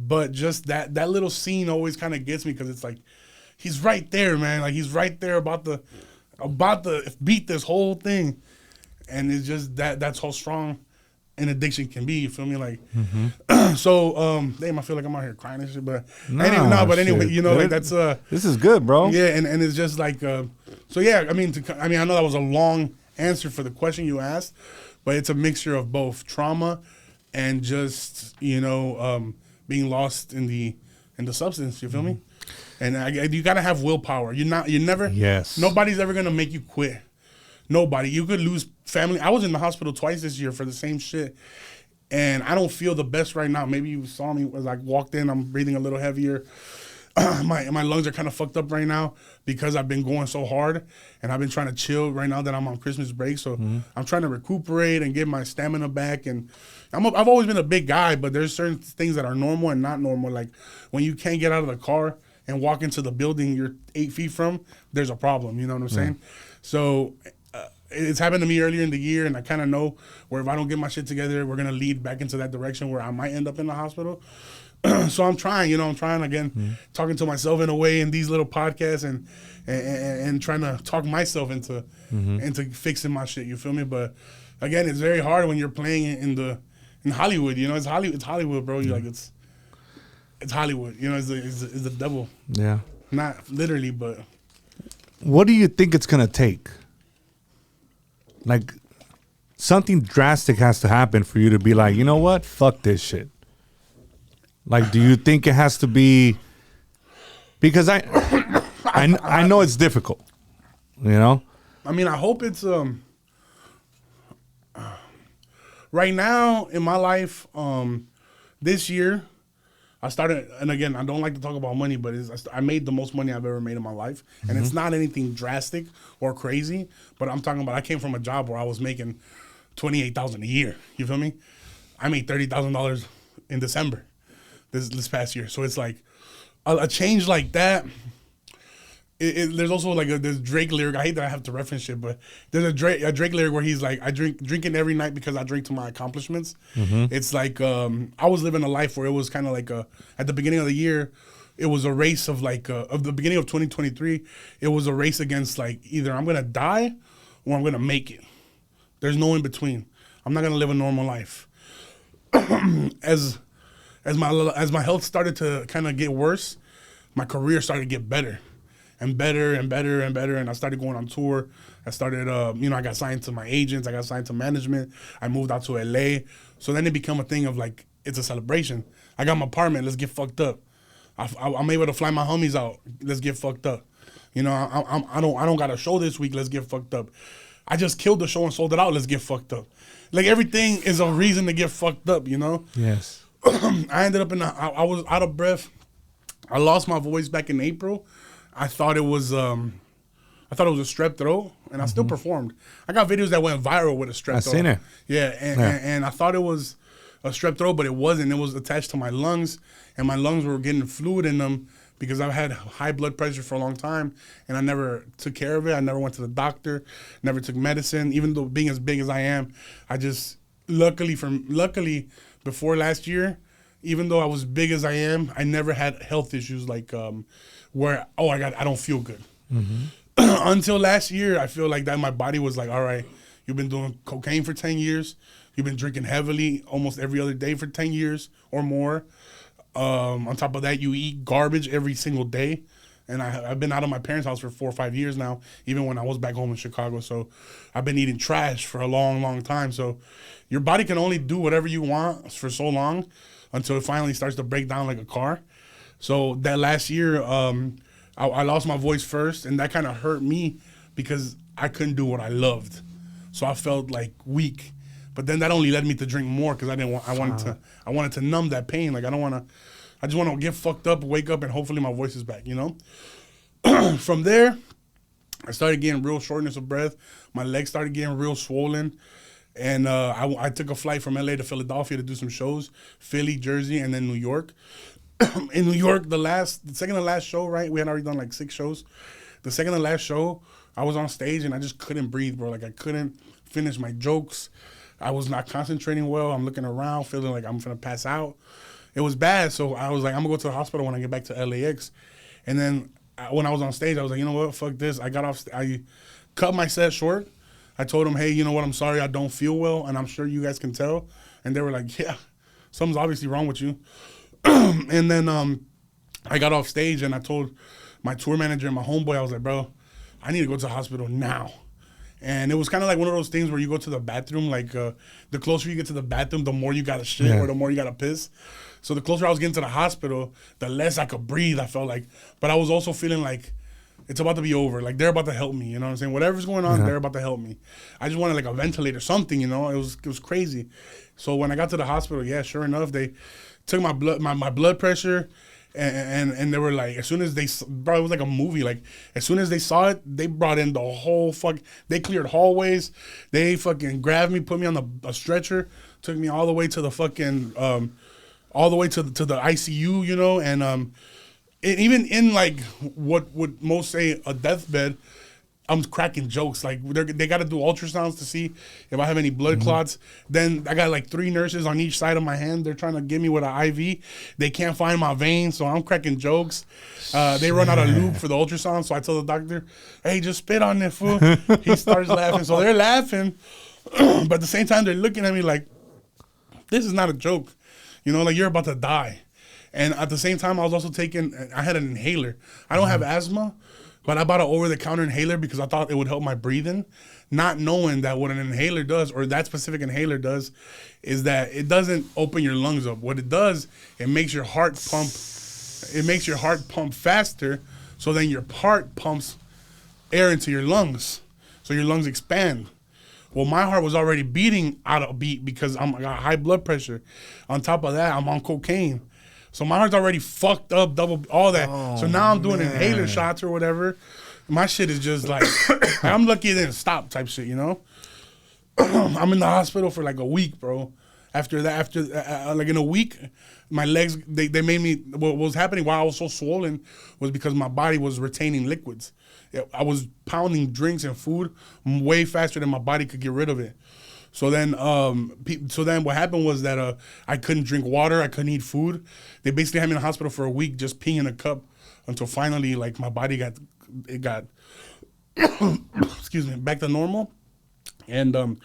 But just that little scene always kind of gets me because it's like, he's right there, man. Like, he's right there about to beat this whole thing. And it's just that's how strong an addiction can be, you feel me? Like, so, damn, I feel like I'm out here crying and shit, but anyway, you know, like, that's, this is good, bro. Yeah, and it's just like, so yeah, I mean, I know that was a long answer for the question you asked, but it's a mixture of both trauma and just, you know, being lost in the substance, you feel me? And you gotta have willpower. Nobody's ever gonna make you quit. Nobody. You could lose family. I was in the hospital twice this year for the same shit. And I don't feel the best right now. Maybe you saw me as I walked in. I'm breathing a little heavier. My lungs are kind of fucked up right now because I've been going so hard. And I've been trying to chill right now that I'm on Christmas break. So I'm trying to recuperate and get my stamina back. And I've always been a big guy, but there's certain things that are normal and not normal. Like when you can't get out of the car and walk into the building you're 8 feet from, there's a problem. You know what I'm saying? So it's happened to me earlier in the year, and I kind of know where if I don't get my shit together, we're going to lead back into that direction where I might end up in the hospital. So I'm trying again, talking to myself in a way in these little podcasts and trying to talk myself into fixing my shit, you feel me? But again, it's very hard when you're playing in Hollywood, you know, it's Hollywood, bro. You're like, it's Hollywood, you know, it's the devil. Yeah. Not literally, but. What do you think it's going to take Like, something drastic has to happen for you to be like, you know what? Fuck this shit. Like, do you think it has to be? Because I know it's difficult. You know. I mean, I hope it's right now in my life. This year, I started, and again, I don't like to talk about money, but I made the most money I've ever made in my life, and it's not anything drastic or crazy. But I'm talking about I came from a job where I was making $28,000 a year. You feel me? I made $30,000 in December this past year. So it's like a change like that. There's also like this Drake lyric. I hate that I have to reference shit, but there's a Drake lyric where he's like, I drinking every night because I drink to my accomplishments. It's like I was living a life where it was kind of like at the beginning of the year, it was a race of like of the beginning of 2023. It was a race against like either I'm gonna die or I'm gonna make it. There's no in between. I'm not gonna live a normal life. As my health started to kind of get worse, my career started to get better. And better and better and better. And I started going on tour. I started, I got signed to my agents. I got signed to management. I moved out to LA. So then it became a thing of like, it's a celebration. I got my apartment. Let's get fucked up. I'm able to fly my homies out. Let's get fucked up. You know, I don't got a show this week. Let's get fucked up. I just killed the show and sold it out. Let's get fucked up. Like everything is a reason to get fucked up, you know? Yes. I ended up I was out of breath. I lost my voice back in April. I thought it was a strep throat, and I still performed. I got videos that went viral with a strep throat. I seen it. Yeah, and I thought it was a strep throat, but it wasn't. It was attached to my lungs, and my lungs were getting fluid in them because I've had high blood pressure for a long time, and I never took care of it. I never went to the doctor, never took medicine. Even though being as big as I am, I just luckily before last year, even though I was big as I am, I never had health issues like where I don't feel good. Until last year, I feel like that my body was like, all right, you've been doing cocaine for 10 years. You've been drinking heavily almost every other day for 10 years or more. On top of that, you eat garbage every single day. And I've been out of my parents' house for 4 or 5 years now, even when I was back home in Chicago. So I've been eating trash for a long, long time. So your body can only do whatever you want for so long until it finally starts to break down like a car. So that last year, I lost my voice first, and that kind of hurt me because I couldn't do what I loved. So I felt like weak. But then that only led me to drink more because I wanted to numb that pain. Like I just want to get fucked up, wake up, and hopefully my voice is back, you know? From there, I started getting real shortness of breath. My legs started getting real swollen. And I took a flight from LA to Philadelphia to do some shows, Philly, Jersey, and then New York. In New York, the second to last show, right? We had already done like 6 shows. The second to last show, I was on stage and I just couldn't breathe, bro. Like I couldn't finish my jokes. I was not concentrating well. I'm looking around, feeling like I'm gonna pass out. It was bad, so I was like, I'm gonna go to the hospital when I get back to LAX. And then when I was on stage, I was like, you know what? Fuck this. I cut my set short. I told them, hey, you know what? I'm sorry, I don't feel well, and I'm sure you guys can tell. And they were like, yeah, something's obviously wrong with you. And then I got off stage and I told my tour manager and my homeboy, I was like, bro, I need to go to the hospital now. And it was kind of like one of those things where you go to the bathroom, like the closer you get to the bathroom, the more you got to shit or the more you got to piss. So the closer I was getting to the hospital, the less I could breathe, I felt like. But I was also feeling like it's about to be over. Like they're about to help me, you know what I'm saying? Whatever's going on, they're about to help me. I just wanted like a ventilator, something, you know? It was crazy. So when I got to the hospital, yeah, sure enough, they took my blood pressure, and they were like, as soon as they, bro, it was like a movie. Like as soon as they saw it, they brought in the whole they cleared hallways. They fucking grabbed me, put me on a stretcher, took me all the way to the fucking, all the way to the ICU, you know, and even in like what would most say a deathbed, I'm cracking jokes. Like they got to do ultrasounds to see if I have any blood clots. Then I got like 3 nurses on each side of my hand. They're trying to get me with an IV. They can't find my veins, so I'm cracking jokes. They run out of lube for the ultrasound, so I tell the doctor, hey, just spit on it, fool. He starts laughing. So they're laughing, but at the same time, they're looking at me like, this is not a joke. You know, like you're about to die. And at the same time, I had an inhaler. I don't have asthma, but I bought an over-the-counter inhaler because I thought it would help my breathing. not knowing that what an inhaler does, or that specific inhaler does, is that it doesn't open your lungs up. What it does, it makes your heart pump. It makes your heart pump faster, so then your heart pumps air into your lungs, so your lungs expand. Well, my heart was already beating out of beat because I got high blood pressure. On top of that, I'm on cocaine. So my heart's already fucked up, double, all that. So now I'm doing inhaler shots or whatever. My shit is just like, I'm lucky it didn't stop type shit, you know? I'm in the hospital for like a week, bro. After that, like in a week, my legs, they made me, what was happening while I was so swollen was because my body was retaining liquids. I was pounding drinks and food way faster than my body could get rid of it. So then what happened was that I couldn't drink water, I couldn't eat food. They basically had me in the hospital for a week just peeing in a cup until finally like my body got excuse me, back to normal. And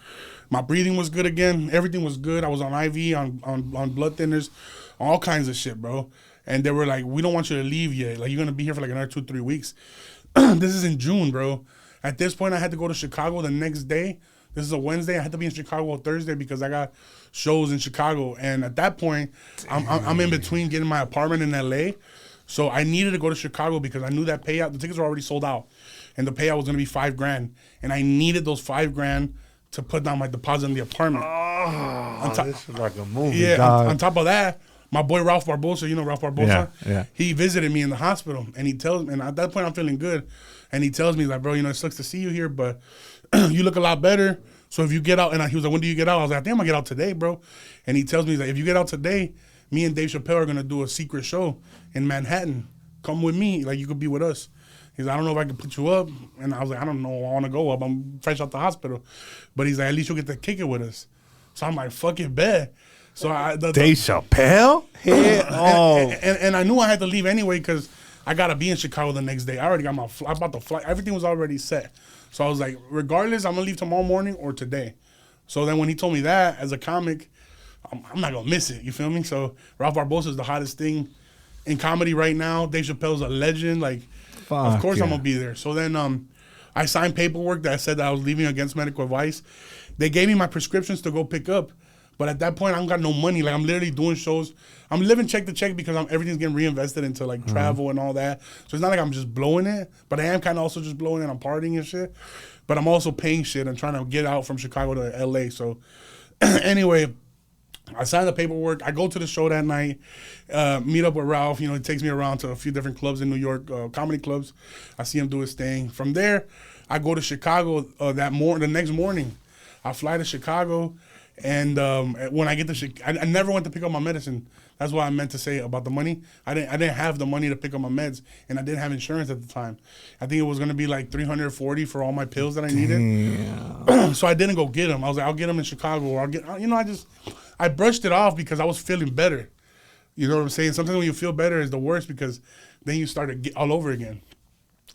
my breathing was good again. Everything was good. I was on IV, on blood thinners, all kinds of shit, bro. And they were like, we don't want you to leave yet. Like, you're going to be here for like another 2-3 weeks. This is in June, bro. At this point, I had to go to Chicago the next day. This is a Wednesday. I had to be in Chicago Thursday because I got shows in Chicago. And at that point, I'm in between getting my apartment in LA. So I needed to go to Chicago because I knew that payout, the tickets were already sold out. And the payout was going to be $5,000. And I needed those $5,000 to put down my deposit in the apartment. This is like a movie. Yeah, on top of that, my boy Ralph Barbosa, you know Ralph Barbosa? Yeah. He visited me in the hospital, and he tells me, and at that point I'm feeling good, and he tells me, like, bro, you know, it sucks to see you here, but you look a lot better. So if you get out, and he was like, when do you get out? I was like, I think I'm going to get out today, bro. And he tells me, like, if you get out today, me and Dave Chappelle are going to do a secret show in Manhattan. Come with me. Like, you could be with us. He's like, I don't know if I can put you up. And I was like, I don't know. I want to go up. I'm fresh out the hospital. But he's like, at least you'll get to kick it with us. So I'm like, fuck it, bet. So Dave Chappelle? And I knew I had to leave anyway because I got to be in Chicago the next day. I already got my flight. I bought the flight. Everything was already set. So I was like, regardless, I'm going to leave tomorrow morning or today. So then when he told me that, as a comic, I'm not going to miss it. You feel me? So Ralph Barbosa is the hottest thing in comedy right now. Dave Chappelle's a legend. Like, of course I'm going to be there. So then I signed paperwork that said that I was leaving against medical advice. They gave me my prescriptions to go pick up. But at that point, I don't got no money. Like, I'm literally doing shows. I'm living check to check because everything's getting reinvested into, like, travel and all that. So it's not like I'm just blowing it. But I am kind of also just blowing it. I'm partying and shit. But I'm also paying shit and trying to get out from Chicago to L.A. So anyway, I signed the paperwork. I go to the show that night, meet up with Ralph. You know, he takes me around to a few different clubs in New York, comedy clubs. I see him do his thing. From there, I go to Chicago the next morning. I fly to Chicago. And when I get to I never went to pick up my medicine. That's what I meant to say about the money. I didn't have the money to pick up my meds, and I didn't have insurance at the time. I think it was gonna be like $340 for all my pills that I needed. So I didn't go get them. I was like, I'll get them in Chicago, or I'll get. You know, I brushed it off because I was feeling better. You know what I'm saying? Sometimes when you feel better is the worst because then you start to get all over again.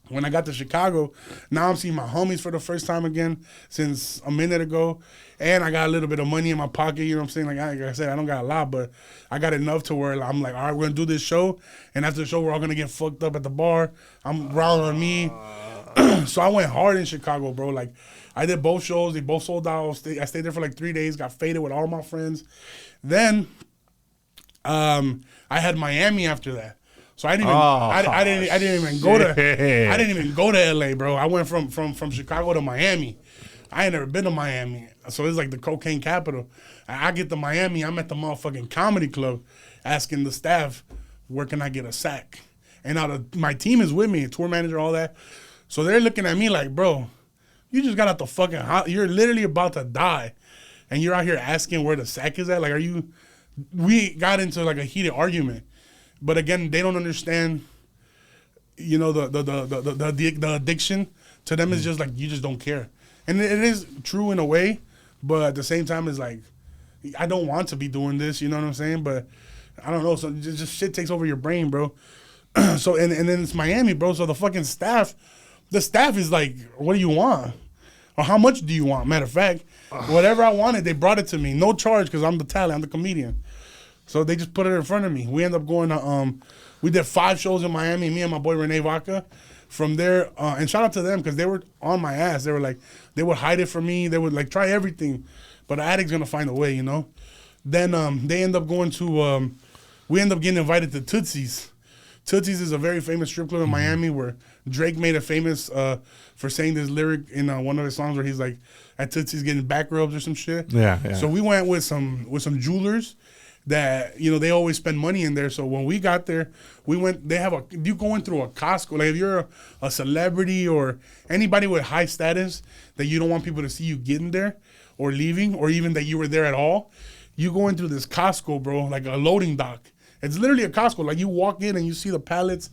When I got to Chicago, now I'm seeing my homies for the first time again since a minute ago. And I got a little bit of money in my pocket, you know what I'm saying? Like I said, I don't got a lot, but I got enough to where I'm like, all right, we're going to do this show. And after the show, we're all going to get fucked up at the bar. I'm riled on me. So I went hard in Chicago, bro. Like, I did both shows. They both sold out. I stayed there for like 3 days, got faded with all my friends. Then I had Miami after that. So I didn't even go to LA, bro. I went from Chicago to Miami. I ain't never been to Miami. So it's like the cocaine capital. I get to Miami, I'm at the motherfucking comedy club asking the staff, where can I get a sack? And now my team is with me, tour manager, all that. So they're looking at me like, bro, you just got out the fucking house. You're literally about to die. And you're out here asking where the sack is at? Like, we got into like a heated argument. But again, they don't understand, you know, the addiction. To them, it's just like, you just don't care. And it is true in a way, but at the same time, it's like, I don't want to be doing this, you know what I'm saying? But I don't know, so just shit takes over your brain, bro. So, and then it's Miami, bro, so the fucking staff is like, what do you want? Or how much do you want? Matter of fact, whatever I wanted, they brought it to me. No charge, because I'm the talent, I'm the comedian. So they just put it in front of me. We end up going to, we did 5 shows in Miami, me and my boy Renee Vaca. from there, and shout out to them because they were on my ass. They were like, they would hide it from me. They would like try everything, but an addict's gonna find a way, you know. Then they end up going to, we end up getting invited to Tootsie's. Tootsie's is a very famous strip club in Miami where Drake made it famous for saying this lyric in one of his songs where he's like at Tootsie's getting back rubs or some shit. Yeah. So we went with some jewelers that, you know, they always spend money in there. So when we got there, we went, they have you going through a Costco. Like if you're a celebrity or anybody with high status that you don't want people to see you getting there or leaving or even that you were there at all, you go into this Costco, bro, like a loading dock. It's literally a Costco. Like you walk in and you see the pallets.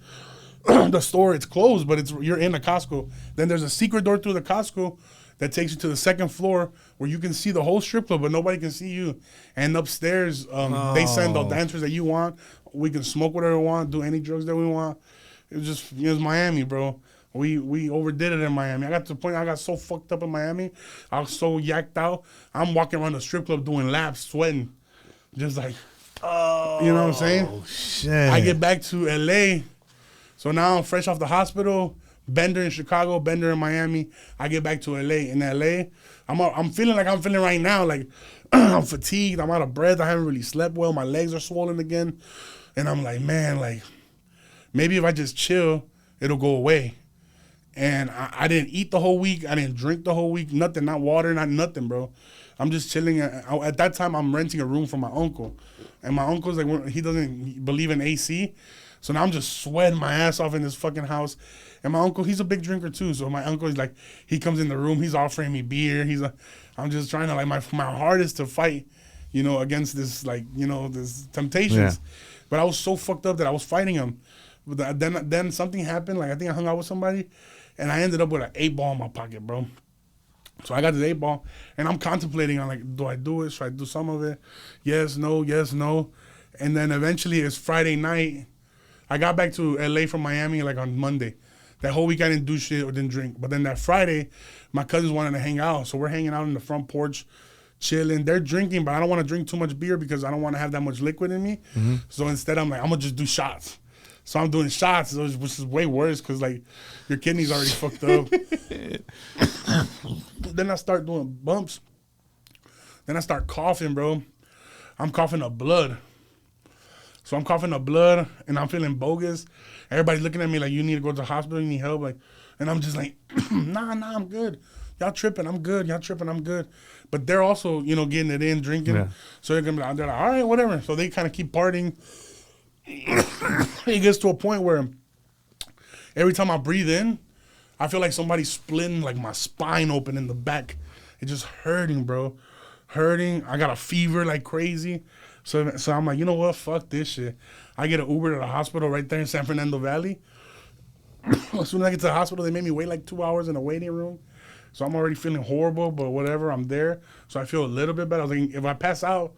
The store, it's closed, but you're in a Costco. Then there's a secret door through the Costco that takes you to the second floor where you can see the whole strip club, but nobody can see you. And upstairs, they send the dancers that you want. We can smoke whatever we want, do any drugs that we want. It was Miami, bro. We overdid it in Miami. I got to the point I got so fucked up in Miami. I was so yacked out. I'm walking around the strip club doing laps, sweating. Just like, you know what I'm saying? Oh, shit. I get back to L.A., so now I'm fresh off the hospital. Bender in Chicago, Bender in Miami. I get back to LA. In LA, I'm feeling like I'm feeling right now. Like I'm fatigued. I'm out of breath. I haven't really slept well. My legs are swollen again, and I'm like, man, like maybe if I just chill, it'll go away. And I didn't eat the whole week. I didn't drink the whole week. Nothing, not water, not nothing, bro. I'm just chilling. At that time, I'm renting a room from my uncle, and my uncle's like, he doesn't believe in AC. So now I'm just sweating my ass off in this fucking house. And my uncle, he's a big drinker too. So my uncle is like, he comes in the room, he's offering me beer. I'm just trying to, like, my hardest to fight, you know, against this, like, you know, this temptations. Yeah. But I was so fucked up that I was fighting him. But then something happened. Like, I think I hung out with somebody, and I ended up with an 8-ball in my pocket, bro. So I got this 8-ball, and I'm contemplating on, like, do I do it? Should I do some of it? Yes, no. And then eventually it's Friday night. I got back to LA from Miami like on Monday. That whole week I didn't do shit or didn't drink. But then that Friday, my cousins wanted to hang out. So we're hanging out on the front porch, chilling. They're drinking, but I don't want to drink too much beer because I don't want to have that much liquid in me. Mm-hmm. So instead I'm like, I'm going to just do shots. So I'm doing shots, which is way worse because, like, your kidneys already fucked up. Then I start doing bumps. Then I start coughing, bro. I'm coughing up blood. So I'm coughing up blood, and I'm feeling bogus. Everybody's looking at me like, you need to go to the hospital, you need help. Like, and I'm just like, nah, I'm good. Y'all tripping, I'm good. Y'all tripping, I'm good. But they're also, you know, getting it in, drinking. Yeah. So they're like, all right, whatever. So they kind of keep partying. It gets to a point where every time I breathe in, I feel like somebody's splitting, like, my spine open in the back. It's just hurting, bro. Hurting. I got a fever like crazy. So I'm like, you know what? Fuck this shit. I get an Uber to the hospital right there in San Fernando Valley. As soon as I get to the hospital, they made me wait like 2 hours in a waiting room. So I'm already feeling horrible, but whatever. I'm there. So I feel a little bit better. I was like, if I pass out,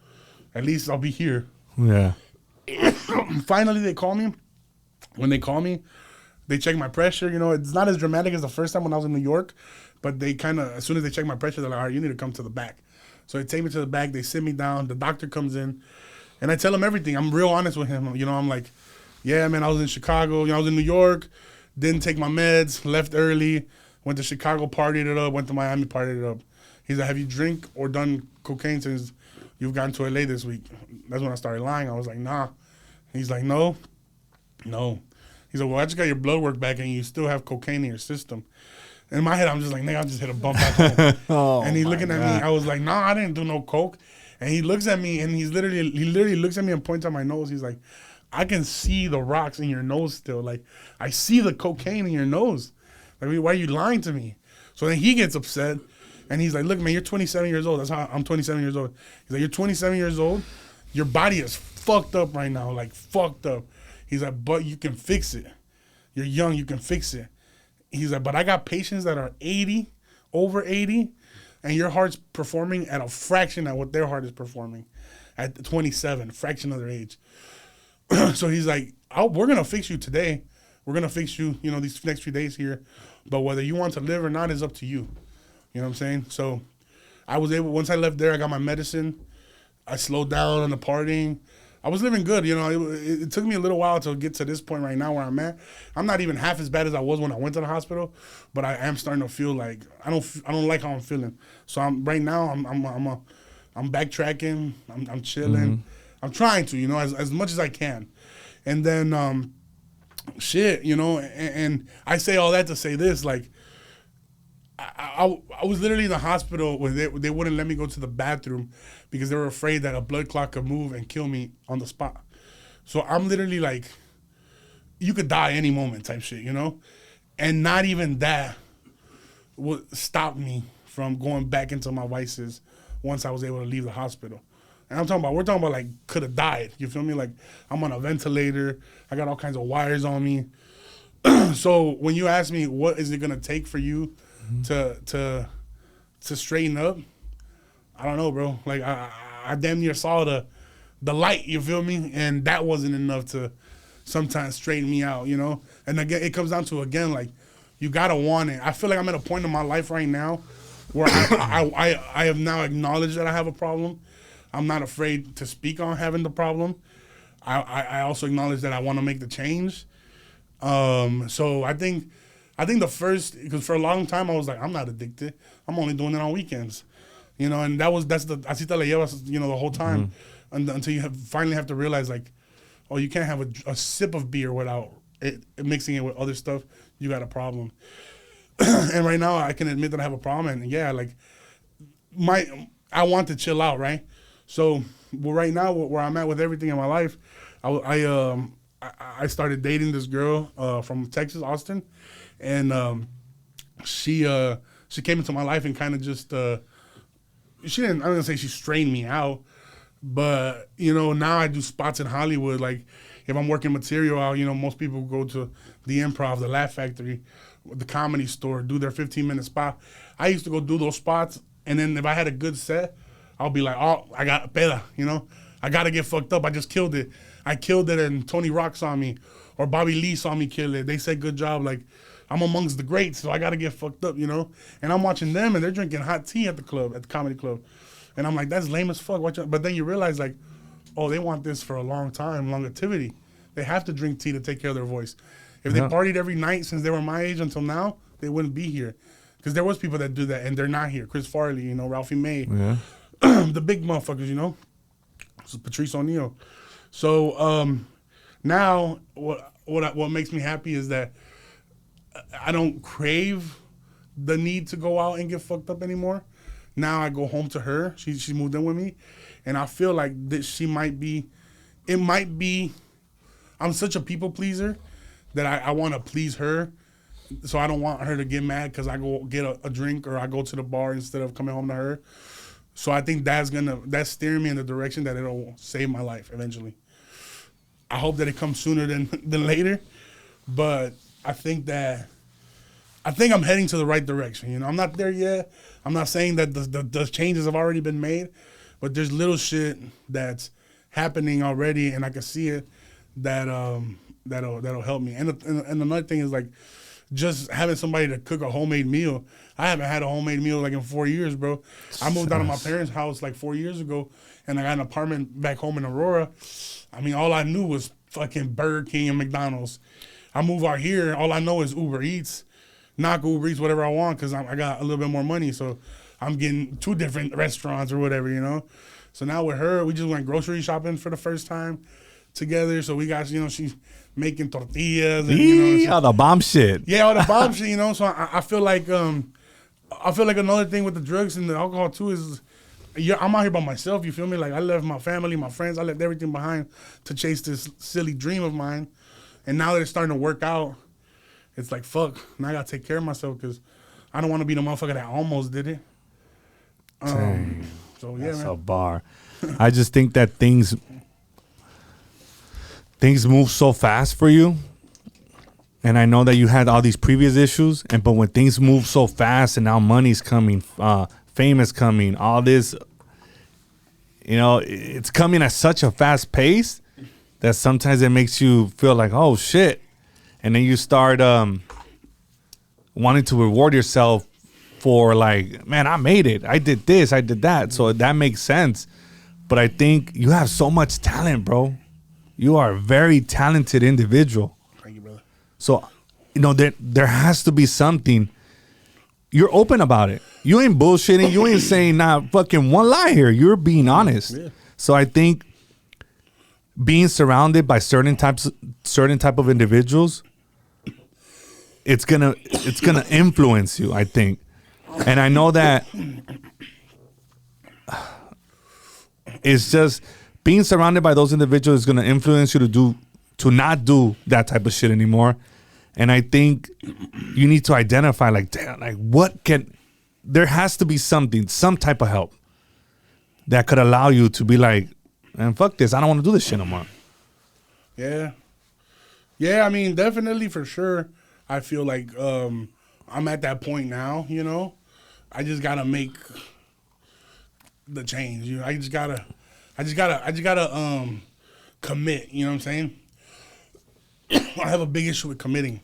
at least I'll be here. Yeah. Finally, they call me. When they call me, they check my pressure. You know, it's not as dramatic as the first time when I was in New York, but they kind of, as soon as they check my pressure, they're like, all right, you need to come to the back. So they take me to the back. They sit me down. The doctor comes in, and I tell him everything. I'm real honest with him. You know, I'm like, yeah, man, I was in Chicago. You know, I was in New York. Didn't take my meds. Left early. Went to Chicago, partied it up. Went to Miami, partied it up. He's like, have you drink or done cocaine since you've gotten to LA this week? That's when I started lying. I was like, nah. He's like, no. He's like, well, I just got your blood work back, and you still have cocaine in your system. In my head, I'm just like, nigga, I just hit a bump back home. And he's looking at me. I was like, nah, I didn't do no coke. And he looks at me, and he literally looks at me and points at my nose. He's like, I can see the rocks in your nose still. Like, I see the cocaine in your nose. Like, why are you lying to me? So then he gets upset, and he's like, look, man, you're 27 years old. That's how I'm 27 years old. He's like, you're 27 years old. Your body is fucked up right now, like fucked up. He's like, but you can fix it. You're young, you can fix it. He's like, but I got patients that are 80, over 80, and your heart's performing at a fraction of what their heart is performing at 27, fraction of their age. So he's like, we're going to fix you today. We're going to fix you, you know, these next few days here. But whether you want to live or not is up to you. You know what I'm saying? So I was able, once I left there, I got my medicine. I slowed down on the partying. I was living good. You know, it took me a little while to get to this point right now where I'm at. I'm not even half as bad as I was when I went to the hospital, but I am starting to feel like I don't like how I'm feeling. So I'm backtracking. I'm chilling. I'm trying to, you know, as much as I can. And then shit, you know, and I say all that to say this, like, I was literally in the hospital where they wouldn't let me go to the bathroom because they were afraid that a blood clot could move and kill me on the spot. So I'm literally like, you could die any moment type shit, you know? And not even that would stop me from going back into my vices once I was able to leave the hospital. And we're talking about like could have died, you feel me? Like I'm on a ventilator, I got all kinds of wires on me. So when you ask me what is it gonna take for you to straighten up, I don't know, bro. Like I damn near saw the light, you feel me? And that wasn't enough to sometimes straighten me out, you know? And again, it comes down to, again, like, you gotta want it. I feel like I'm at a point in my life right now where I have now acknowledged that I have a problem. I'm not afraid to speak on having the problem. I also acknowledge that I want to make the change. So I think the first, because for a long time I was like, I'm not addicted. I'm only doing it on weekends, you know. And that's the así te la llevas, you know, the whole time, until you finally have to realize like, oh, you can't have a sip of beer without mixing it with other stuff. You got a problem. And right now I can admit that I have a problem. And yeah, like I want to chill out, right? So right now where I'm at with everything in my life, I started dating this girl from Texas, Austin. And she came into my life and kind of just I'm gonna say she strained me out, but you know, now I do spots in Hollywood. Like if I'm working material out, you know, most people go to the Improv, the Laugh Factory, the Comedy Store, do their 15-minute spot. I used to go do those spots, and then if I had a good set, I'll be like, oh, I got a peda, you know, I gotta get fucked up. I just killed it. I killed it, and Tony Rock saw me, or Bobby Lee saw me kill it. They said good job, like. I'm amongst the greats, so I got to get fucked up, you know? And I'm watching them, and they're drinking hot tea at the comedy club. And I'm like, that's lame as fuck. But then you realize, like, oh, they want this for a long time, longevity. They have to drink tea to take care of their voice. If they partied every night since they were my age until now, they wouldn't be here. Because there was people that do that, and they're not here. Chris Farley, you know, Ralphie May. Yeah. The big motherfuckers, you know? So Patrice O'Neal. So now what makes me happy is that I don't crave the need to go out and get fucked up anymore. Now I go home to her. She moved in with me. And I feel like I'm such a people pleaser that I want to please her. So I don't want her to get mad because I go get a drink or I go to the bar instead of coming home to her. So I think that's steering me in the direction that it'll save my life eventually. I hope that it comes sooner than later. But I think I'm heading to the right direction. You know, I'm not there yet. I'm not saying that the changes have already been made, but there's little shit that's happening already, and I can see it that'll help me. And another thing is like just having somebody to cook a homemade meal. I haven't had a homemade meal like in 4 years, bro. I moved out of my parents' house like 4 years ago, and I got an apartment back home in Aurora. I mean, all I knew was fucking Burger King and McDonald's. I move out here, all I know is Uber Eats. Knock Uber Eats, whatever I want, because I got a little bit more money. So I'm getting 2 different restaurants or whatever, you know? So now with her, we just went grocery shopping for the first time together. So we got, you know, she's making tortillas. And, you know, all the bomb shit. Yeah, all the bomb shit, you know? So I feel like another thing with the drugs and the alcohol, too, is I'm out here by myself, you feel me? Like, I left my family, my friends, I left everything behind to chase this silly dream of mine. And now that it's starting to work out, it's like, fuck, now I got to take care of myself because I don't want to be the motherfucker that almost did it. So, yeah, that's man. a bar. I just think that things move so fast for you. And I know that you had all these previous issues, but when things move so fast and now money's coming, fame is coming, all this, you know, it's coming at such a fast pace that sometimes it makes you feel like, oh, shit. And then you start wanting to reward yourself for like, man, I made it. I did this. I did that. So that makes sense But I think you have so much talent, bro. You are a very talented individual. Thank you, brother. So, there has to be something. You're open about it. You ain't bullshitting. You ain't saying not fucking one lie here. You're being honest. Yeah. So I think being surrounded by certain type of individuals, it's gonna influence you, I think. And I know that it's just being surrounded by those individuals is gonna influence you to not do that type of shit anymore. And I think you need to identify, like, damn, like, there has to be something, some type of help that could allow you to be like, man, fuck this. I don't want to do this shit no more. Yeah. Yeah, I mean, definitely, for sure. I feel like I'm at that point now, I just got to make the change. I just gotta commit, you know what I'm saying? I have a big issue with committing.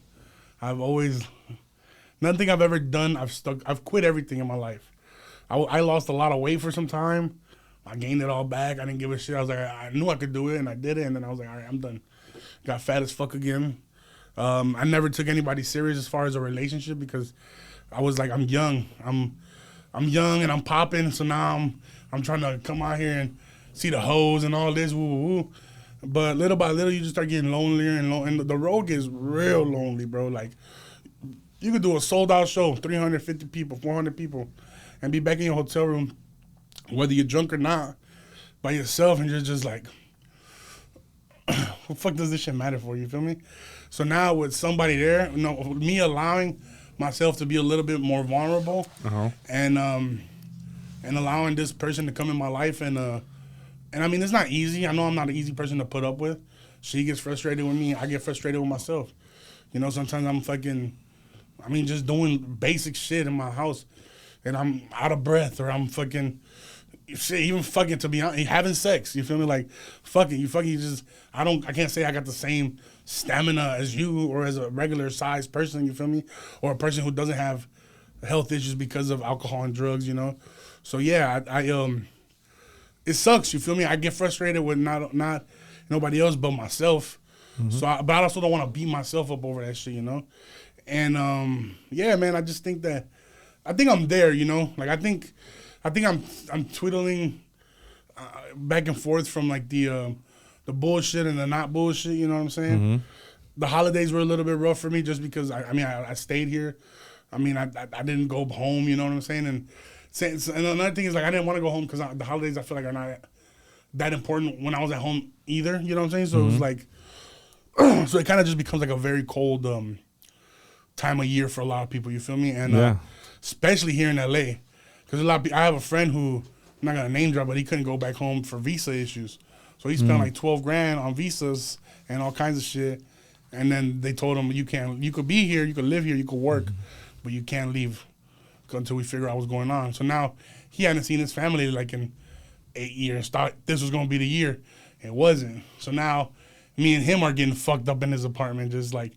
Nothing I've ever done, I've quit everything in my life. I lost a lot of weight for some time. I gained it all back. I didn't give a shit. I was like, I knew I could do it, and I did it, and then I was like, all right, I'm done. Got fat as fuck again. I never took anybody serious as far as a relationship because I was like, I'm young. I'm young and I'm popping, so now I'm trying to come out here and see the hoes and all this, woo, woo, woo. But little by little, you just start getting lonelier and the road gets real lonely, bro. Like, you could do a sold-out show, 350 people, 400 people, and be back in your hotel room, whether you're drunk or not, by yourself, and you're just like, what the fuck does this shit matter for, you feel me? So now with somebody there, me allowing myself to be a little bit more vulnerable, and allowing this person to come in my life, and I mean, it's not easy. I know I'm not an easy person to put up with. She gets frustrated with me. I get frustrated with myself. Sometimes I'm just doing basic shit in my house, and I'm out of breath, or I'm fucking shit, even fucking, to be honest, having sex. You feel me? Like, fucking, you just, I can't say I got the same stamina as you or as a regular sized person, you feel me? Or a person who doesn't have health issues because of alcohol and drugs, So yeah, it sucks, you feel me? I get frustrated with not nobody else but myself. Mm-hmm. But I also don't want to beat myself up over that shit, And yeah, man, I just think I'm there, Like, I think I'm twiddling back and forth from like the bullshit and the not bullshit. You know what I'm saying? Mm-hmm. The holidays were a little bit rough for me just because I stayed here. I didn't go home. You know what I'm saying? And another thing is, like, I didn't want to go home because the holidays, I feel like, are not that important when I was at home either. You know what I'm saying? So mm-hmm. It was like, so it kind of just becomes like a very cold time of year for a lot of people. You feel me? And especially here in LA. Because I have a friend who, I'm not gonna name drop, but he couldn't go back home for visa issues. So he spent like $12,000 on visas and all kinds of shit. And then they told him, you could be here, you could live here, you could work, but you can't leave until we figure out what's going on. So now he hadn't seen his family like in 8 years. Thought this was gonna be the year. It wasn't. So now me and him are getting fucked up in his apartment, just like,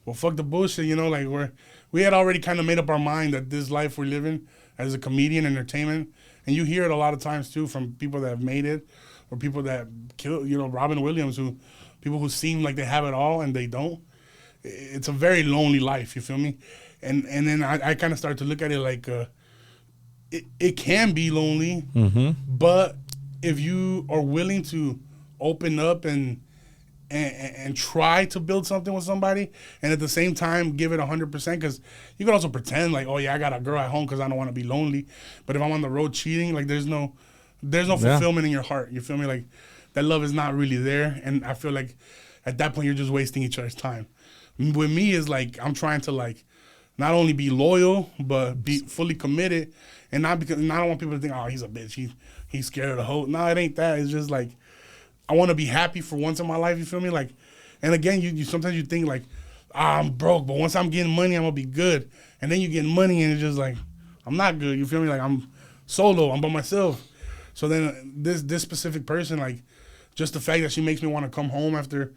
well, fuck the bullshit, like we had already kind of made up our mind that this life we're living as a comedian, entertainment, and you hear it a lot of times too from people that have made it, or people that kill, Robin Williams, people who seem like they have it all and they don't. It's a very lonely life, you feel me? And then I kind of started to look at it like it can be lonely, mm-hmm. but if you are willing to open up and try to build something with somebody, and at the same time give it 100%, because you can also pretend like, oh yeah, I got a girl at home because I don't want to be lonely, but if I'm on the road cheating, like there's no fulfillment in your heart, you feel me? Like that love is not really there, and I feel like at that point you're just wasting each other's time. With me is like, I'm trying to like not only be loyal but be fully committed, and not because, and I don't want people to think, oh, he's a bitch, he's scared of the hoe. No, it ain't that. It's just like, I want to be happy for once in my life, you feel me? Like, and again, you sometimes you think like, I'm broke, but once I'm getting money, I'm gonna be good. And then you get money and it's just like, I'm not good, you feel me? Like, I'm solo, I'm by myself. So then this specific person, like, just the fact that she makes me want to come home after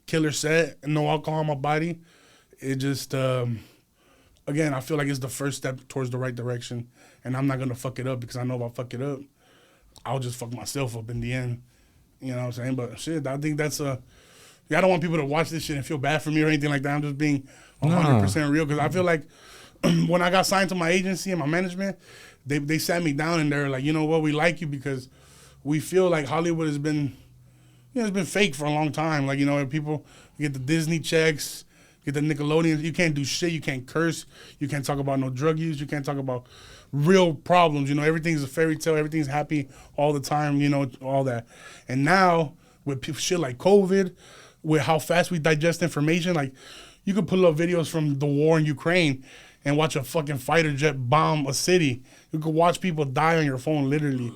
killer set and no alcohol in my body, it just, again, I feel like it's the first step towards the right direction, and I'm not gonna fuck it up because I know if I fuck it up, I'll just fuck myself up in the end. You know what I'm saying? But shit, I think that's I don't want people to watch this shit and feel bad for me or anything like that. I'm just being 100% real, because I feel like when I got signed to my agency and my management, they sat me down and they're like, you know what, we like you because we feel like Hollywood has been, it's been fake for a long time. Like, people get the Disney checks, get the Nickelodeon. You can't do shit. You can't curse. You can't talk about no drug use. You can't talk about real problems. Everything's a fairy tale. Everything's happy all the time, all that. And now with shit like COVID, with how fast we digest information, like you could pull up videos from the war in Ukraine and watch a fucking fighter jet bomb a city. You could watch people die on your phone, literally.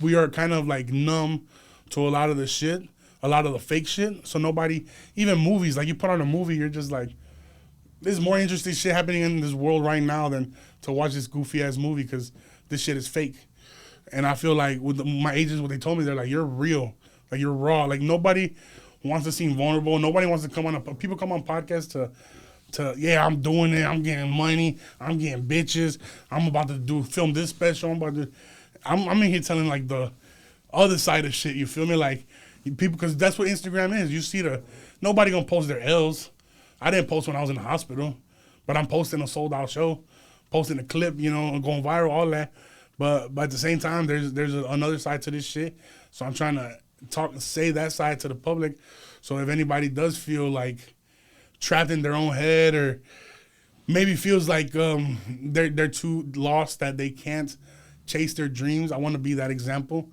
We are kind of like numb to a lot of the shit, a lot of the fake shit. So nobody, even movies, like you put on a movie, you're just like, there's more interesting shit happening in this world right now than to watch this goofy ass movie because this shit is fake. And I feel like with my agents, what they told me, they're like, you're real, like you're raw. Like nobody wants to seem vulnerable. Nobody wants to come on. People come on podcasts to yeah, I'm doing it. I'm getting money. I'm getting bitches. I'm about to film this special. I'm in here telling like the other side of shit. You feel me? Like people, because that's what Instagram is. You see nobody gonna post their L's. I didn't post when I was in the hospital, but I'm posting a sold out show, posting a clip, going viral, all that. But at the same time, there's another side to this shit. So I'm trying to say that side to the public. So if anybody does feel like trapped in their own head or maybe feels like they're too lost that they can't chase their dreams, I want to be that example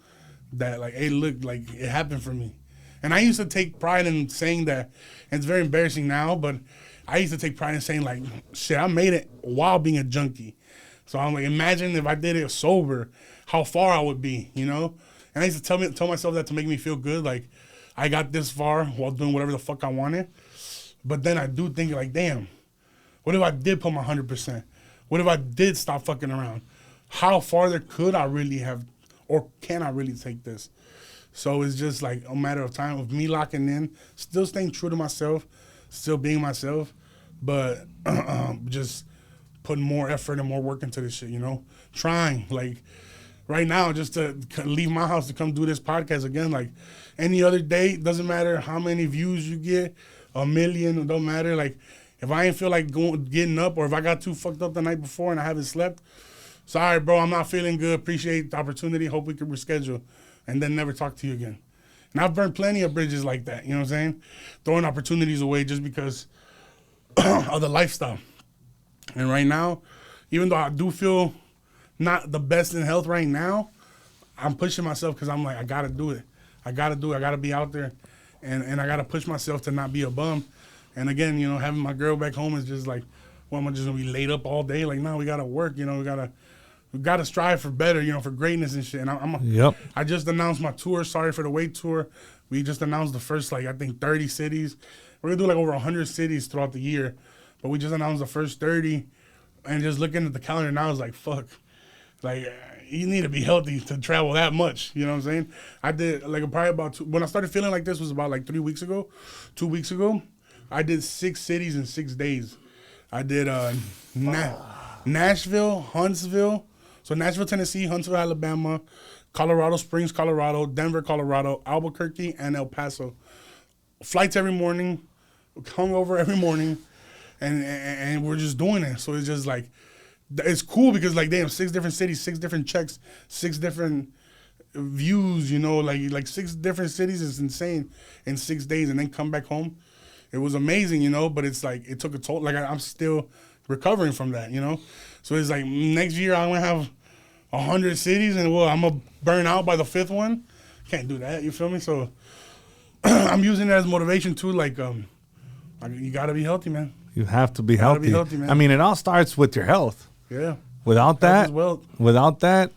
that like, hey, look, like it happened for me. And I used to take pride in saying that, and it's very embarrassing now, but I used to take pride in saying like, shit, I made it while being a junkie. So I'm like, imagine if I did it sober, how far I would be, And I used to tell myself that to make me feel good, like I got this far while doing whatever the fuck I wanted. But then I do think like, damn, what if I did put my 100%? What if I did stop fucking around? How farther could I really have, or can I really take this? So it's just like a matter of time of me locking in, still staying true to myself, still being myself, but just putting more effort and more work into this shit, Trying, like, right now, just to leave my house to come do this podcast again, like, any other day, doesn't matter how many views you get, 1 million, it don't matter. Like, if I ain't feel like getting up, or if I got too fucked up the night before and I haven't slept, sorry, bro, I'm not feeling good. Appreciate the opportunity. Hope we can reschedule. And then never talk to you again. And I've burned plenty of bridges like that, you know what I'm saying? Throwing opportunities away just because of the lifestyle. And right now, even though I do feel not the best in health right now, I'm pushing myself because I'm like, I got to do it. I got to be out there. And I got to push myself to not be a bum. And again, having my girl back home is just like, well, am I just going to be laid up all day? Like, no, we got to work, we got to strive for better, for greatness and shit. And I just announced my tour. Sorry for the wait tour. We just announced the first, 30 cities. We're going to do, over 100 cities throughout the year. But we just announced the first 30. And just looking at the calendar now, I was like, fuck. Like, you need to be healthy to travel that much. You know what I'm saying? I did, probably about when I started feeling like this was about, 2 weeks ago. I did 6 cities in 6 days. I did Nashville, Huntsville. So Nashville, Tennessee, Huntsville, Alabama, Colorado Springs, Colorado, Denver, Colorado, Albuquerque, and El Paso. Flights every morning, hungover every morning, and we're just doing it. So it's just it's cool because damn, 6 different cities, 6 different checks, 6 different views, like 6 different cities is insane in 6 days, and then come back home. It was amazing, but it's it took a toll. I'm still recovering from that, So it's next year I'm gonna have 100 cities, and I'm gonna burn out by the 5th one. Can't do that, you feel me? So I'm using it as motivation too. You gotta be healthy, man. You have to be healthy. Man. I mean, it all starts with your health. Yeah. Without that,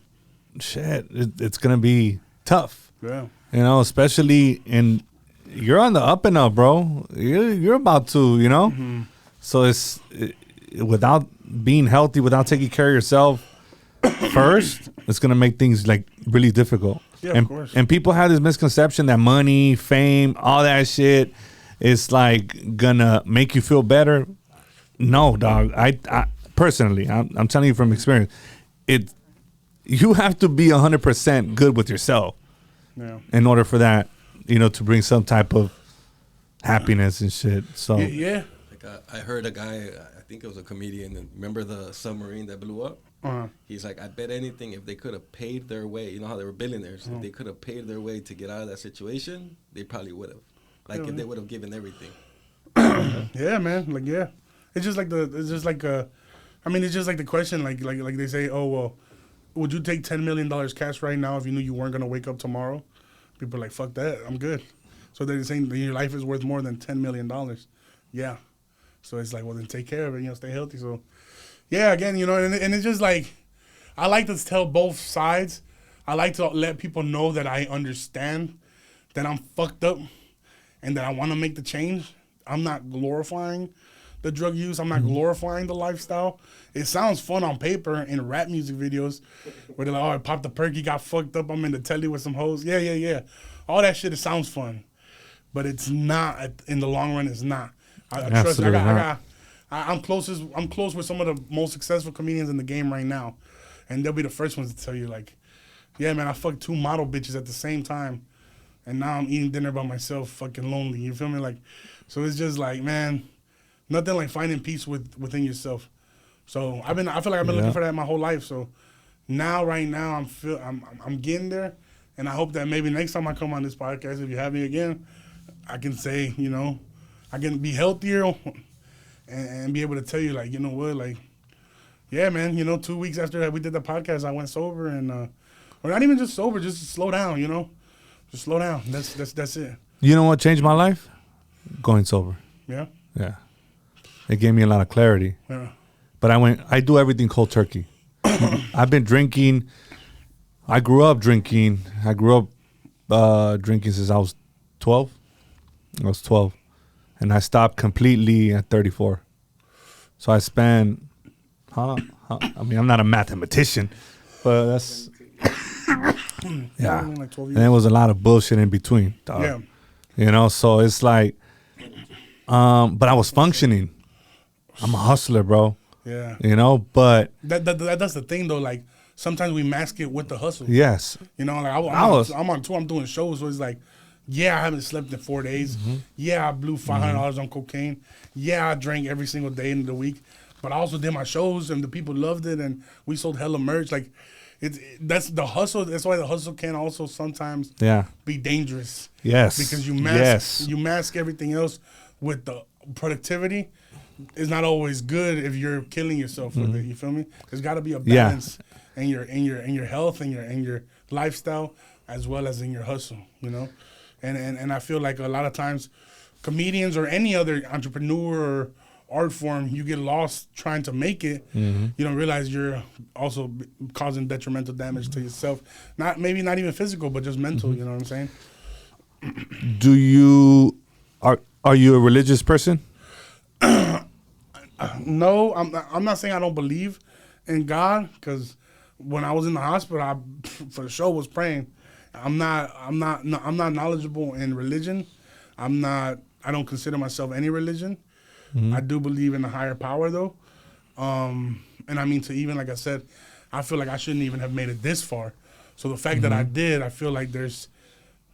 shit, it's gonna be tough. Yeah. Especially you're on the up and up, bro. You're about to, Mm-hmm. So it's without being healthy, without taking care of yourself first, it's gonna make things really difficult. Yeah, of course. And people have this misconception that money, fame, all that shit is gonna make you feel better. No, dog. I personally, I'm telling you from experience, you have to be 100% good with yourself in order for that, to bring some type of happiness and shit. So yeah. Like I heard a guy, I think it was a comedian, and remember the submarine that blew up? He's like, I bet anything if they could have paid their way, you know how they were billionaires, if they could have paid their way to get out of that situation, they probably would have. Like if they would have given everything. Yeah, man. Like, yeah. It's just like the question, like they say, oh, well, would you take $10 million cash right now if you knew you weren't going to wake up tomorrow? People are like, fuck that, I'm good. So they're saying that your life is worth more than $10 million. Yeah. So it's like, well, then take care of it, stay healthy. So, yeah, again, and it's just like, I like to tell both sides. I like to let people know that I understand that I'm fucked up and that I want to make the change. I'm not glorifying the drug use. I'm not glorifying the lifestyle. It sounds fun on paper in rap music videos where they're like, oh, I popped the perky, got fucked up, I'm in the telly with some hoes. Yeah. All that shit, it sounds fun. But it's not, in the long run, it's not. I trust me. I'm close with some of the most successful comedians in the game right now. And they'll be the first ones to tell you, like, yeah, man, I fucked 2 model bitches at the same time. And now I'm eating dinner by myself, fucking lonely. You feel me? Like, so it's just like, man, nothing like finding peace within yourself. So I feel like I've been looking for that my whole life. So right now, I'm getting there. And I hope that maybe next time I come on this podcast, if you have me again, I can say, I can be healthier and be able to tell you, like, you know what, like, yeah, man, 2 weeks after that we did the podcast, I went sober and, or not even just sober, just slow down, just slow down. That's it. You know what changed my life? Going sober. Yeah. Yeah. It gave me a lot of clarity. Yeah. But I do everything cold turkey. I've been drinking. I grew up drinking. I grew up drinking since I was 12. I was 12. And I stopped completely at 34. So I spent, I mean, I'm not a mathematician, but that's, yeah. Like 12 And there was a lot of bullshit in between, dog. Yeah. So it's like, but I was functioning. I'm a hustler, bro. Yeah. But. That's the thing, though. Like, sometimes we mask it with the hustle. Yes. Like, I'm on tour, I'm doing shows, so it's like, yeah, I haven't slept in 4 days. Mm-hmm. Yeah, I blew $500 on cocaine. Yeah, I drank every single day in the week. But I also did my shows, and the people loved it, and we sold hella merch. Like, that's the hustle. That's why the hustle can also sometimes be dangerous. Yes. Because you mask everything else with the productivity. It's not always good if you're killing yourself with it. You feel me? There's got to be a balance in your health and your lifestyle as well as in your hustle. And I feel like a lot of times comedians or any other entrepreneur or art form, you get lost trying to make it. Mm-hmm. You don't realize you're also causing detrimental damage to yourself. Maybe not even physical, but just mental. Mm-hmm. You know what I'm saying? Are you a religious person? No, I'm not saying I don't believe in God, because when I was in the hospital, I for sure was praying. I'm not knowledgeable in religion. I don't consider myself any religion. Mm-hmm. I do believe in a higher power, though. And I mean, to even, like I said, I feel like I shouldn't even have made it this far. So the fact that I did, I feel like there's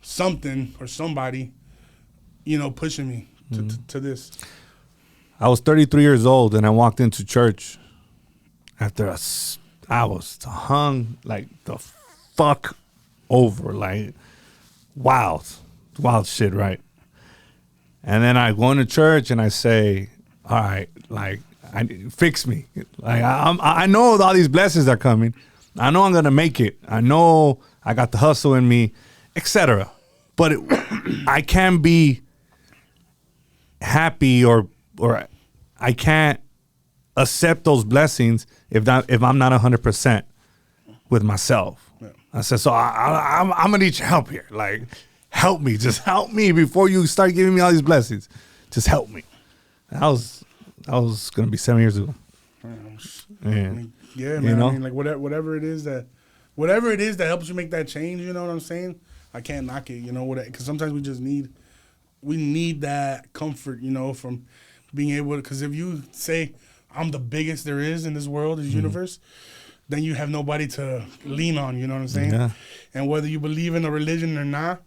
something or somebody, pushing me to this. I was 33 years old, and I walked into church after I was hung like the fuck over, like wild shit, right? And then I go into church and I say, all right, like, fix me. Like, I know all these blessings are coming. I know I'm going to make it. I know I got the hustle in me, etc. But I can't be happy or I can't accept those blessings if I'm not 100% with myself. Yeah. I said, so I'm going to need your help here. Like, help me. Just help me before you start giving me all these blessings. Just help me. That was going to be 7 years ago. Man. Man. I mean, like, whatever it is that helps you make that change, you know what I'm saying? I can't knock it, because sometimes we need that comfort, from being able to, because if you say, I'm the biggest there is in this world, this universe, then you have nobody to lean on, you know what I'm saying? Yeah. And whether you believe in a religion or not,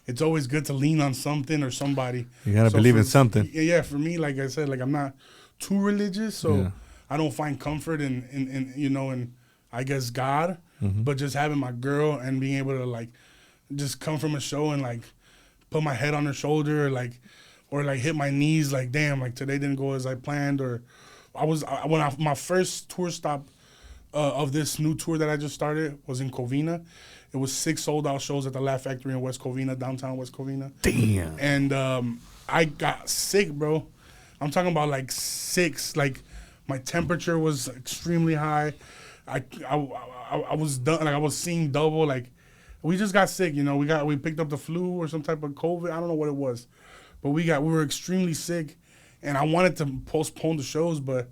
it's always good to lean on something or somebody. You gotta believe in something. Yeah, for me, like I said, like I'm not too religious, so Yeah. I don't find comfort in you know, in I guess God, Mm-hmm. but just having my girl and being able to like just come from a show and like put my head on her shoulder, or hit my knees, like damn, like today didn't go as I planned, or my first tour stop of this new tour that I just started was in Covina. It was 6 sold out shows at the Laugh Factory in West Covina, downtown West Covina. Damn. And I got sick, bro. I'm talking about like 6. Like my temperature was extremely high. I was done. Like I was seeing double. Like we just got sick. You know, we picked up the flu or some type of COVID. I don't know what it was, but we were extremely sick, and I wanted to postpone the shows, but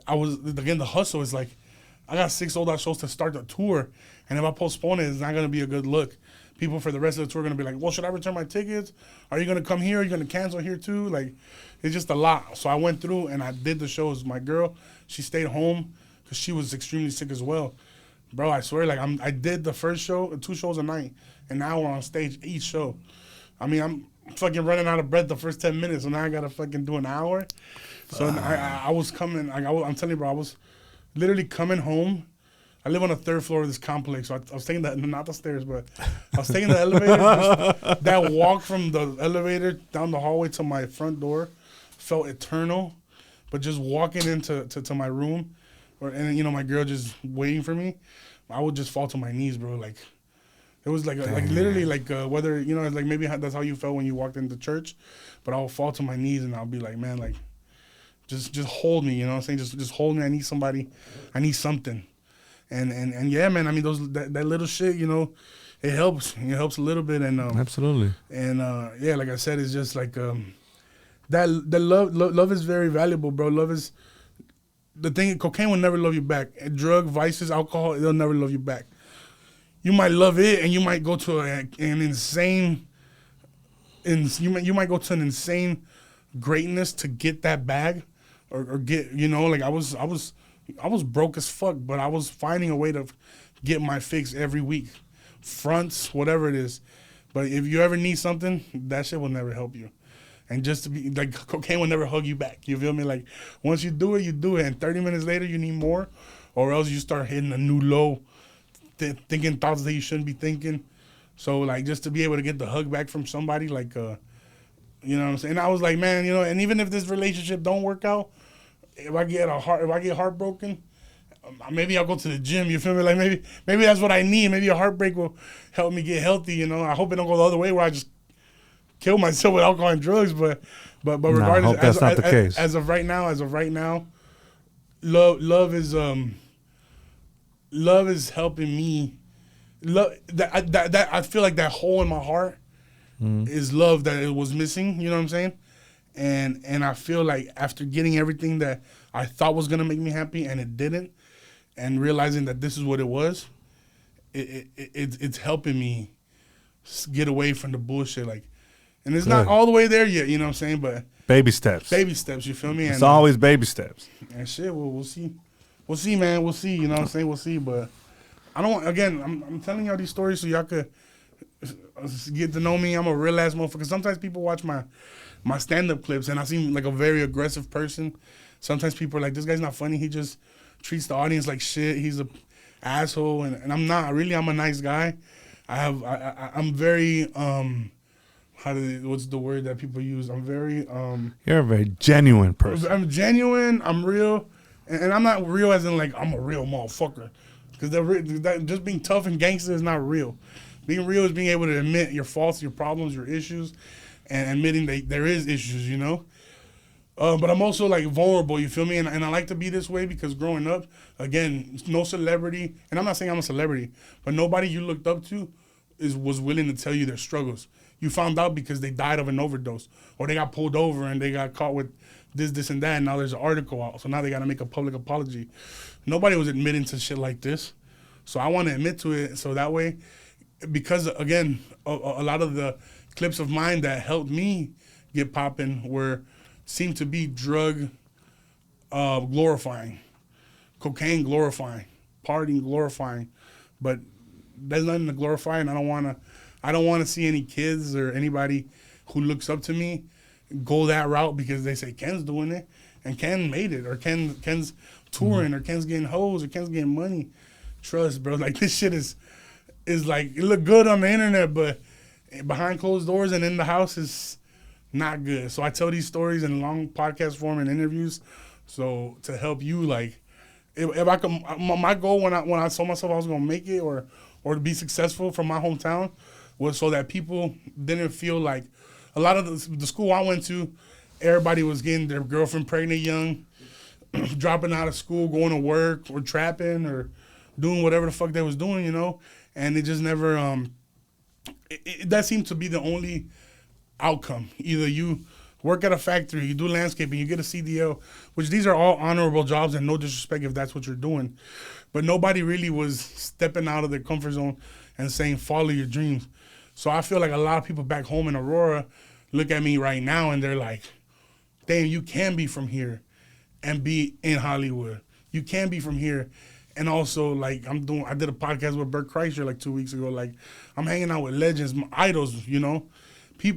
the hustle is like I got 6 sold out shows to start the tour, and if I postpone it, it's not gonna be a good look. People for the rest of the tour are gonna be like, well, should I return my tickets? Are you gonna come here? Are you gonna cancel here too? Like, it's just a lot. So I went through and I did the shows. My girl, she stayed home because she was extremely sick as well. Bro, I swear, like I did the first show, 2 shows a night, and now we're on stage each show. I mean, I'm fucking running out of breath the first 10 minutes, so now I gotta fucking do an hour. So I was coming, like I'm telling you, bro, I was literally coming home. I live on the 3rd floor of this complex, so I was taking not the stairs, but I was taking the elevator. That walk from the elevator down the hallway to my front door felt eternal, but just walking to my room, and you know my girl just waiting for me, I would just fall to my knees, bro. Like it was like literally like whether you know it's like maybe that's how you felt when you walked into church, but I would fall to my knees and I'll be like, man, like just hold me, you know what I'm saying? Just hold me. I need somebody. I need something. And yeah, man. I mean, that little shit, you know, it helps. It helps a little bit. And Absolutely. And yeah, like I said, it's just like that love is very valuable, bro. Love is the thing. Cocaine will never love you back. Drug, vices, alcohol, they'll never love you back. You might love it, and you might go to an insane. You might go to an insane greatness to get that bag, or get, you know, like I was broke as fuck, but I was finding a way to get my fix every week, fronts, whatever it is. But if you ever need something, that shit will never help you. And just to be like, cocaine will never hug you back. You feel me? Like once you do it, and 30 minutes later you need more, or else you start hitting a new low, thinking thoughts that you shouldn't be thinking. So like just to be able to get the hug back from somebody, like you know what I'm saying? And I was like, man, you know, and even if this relationship don't work out, if I get heartbroken, maybe I'll go to the gym. You feel me? Like maybe that's what I need. Maybe a heartbreak will help me get healthy. You know, I hope it don't go the other way where I just kill myself with alcohol and drugs. But regardless, I hope that's not the case. As of right now, love is helping me. Love that I feel like that hole in my heart is love that it was missing. You know what I'm saying? And I feel like after getting everything that I thought was gonna make me happy and it didn't, and realizing that this is what it was, it's helping me get away from the bullshit. Like, and it's not all the way there yet, you know what I'm saying? But baby steps. You feel me? It's always baby steps. And shit, we'll see, man. We'll see. You know what I'm saying? We'll see. But I don't. Again, I'm telling y'all these stories so y'all could get to know me. I'm a real ass motherfucker. Sometimes people watch my stand-up clips and I seem like a very aggressive person. Sometimes people are like, this guy's not funny. He just treats the audience like shit. He's a asshole. And I'm not. Really, I'm a nice guy. I'm very, what's the word that people use? I'm very, You're a very genuine person. I'm genuine. I'm real. And I'm not real as in like, I'm a real motherfucker. Because just being tough and gangster is not real. Being real is being able to admit your faults, your problems, your issues, and admitting that there is issues, you know? But I'm also, like, vulnerable, you feel me? And I like to be this way because growing up, again, no celebrity, and I'm not saying I'm a celebrity, but nobody you looked up to was willing to tell you their struggles. You found out because they died of an overdose, or they got pulled over and they got caught with this, and that, and now there's an article out, so now they got to make a public apology. Nobody was admitting to shit like this. So I want to admit to it so that way, because, again, a lot of the clips of mine that helped me get popping seemed to be drug glorifying, cocaine glorifying, partying, glorifying, but there's nothing to glorify, and I don't want to see any kids or anybody who looks up to me go that route because they say Ken's doing it, and Ken made it, or Ken's touring, or Ken's getting hoes, or Ken's getting money. Trust, bro. Like, this shit is like, it look good on the internet, but behind closed doors and in the house is not good. So I tell these stories in long podcast form and interviews, so to help you, like, if I could, my goal when I told myself I was gonna make it or to be successful from my hometown was so that people didn't feel like, a lot of the school I went to, everybody was getting their girlfriend pregnant young, dropping out of school, going to work, or trapping, or doing whatever the fuck they was doing, you know? And it just never, that seemed to be the only outcome. Either you work at a factory, you do landscaping, you get a CDL, which these are all honorable jobs, and no disrespect if that's what you're doing. But nobody really was stepping out of their comfort zone and saying, follow your dreams. So I feel like a lot of people back home in Aurora look at me right now and they're like, damn, you can be from here and be in Hollywood. You can be from here. And also, like, I did a podcast with Bert Kreischer like 2 weeks ago. Like, I'm hanging out with legends, my idols, you know,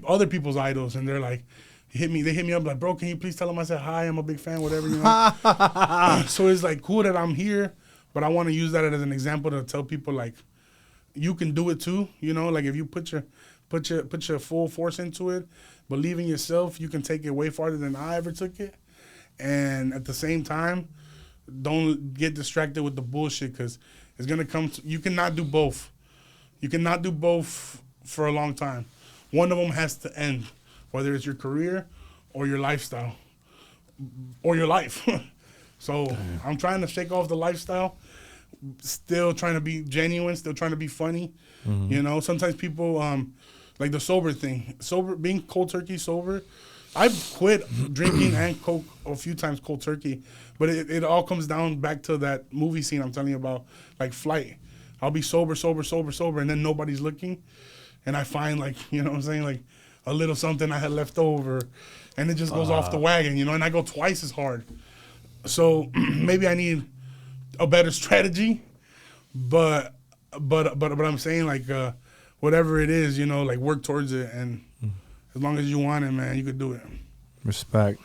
other people's idols. And they're like, they hit me up like, bro, can you please tell them I said hi, I'm a big fan, whatever, you know. So it's like cool that I'm here, but I want to use that as an example to tell people, like, you can do it too, you know. Like, if you put your full force into it, believe in yourself, you can take it way farther than I ever took it. And at the same time, don't get distracted with the bullshit, because it's going to come you cannot do both. You cannot do both for a long time. One of them has to end, whether it's your career or your lifestyle or your life. So I'm trying to shake off the lifestyle, still trying to be genuine, still trying to be funny. Mm-hmm. You know, sometimes people, like the sober thing, being cold turkey sober, I've quit drinking and coke a few times cold turkey, but it all comes down back to that movie scene I'm telling you about, like Flight. I'll be sober, and then nobody's looking, and I find, like, you know what I'm saying, like a little something I had left over, and it just goes off the wagon, you know, and I go twice as hard. So maybe I need a better strategy, but I'm saying, like, whatever it is, you know, like, work towards it, and as long as you want it, man, you could do it. Respect.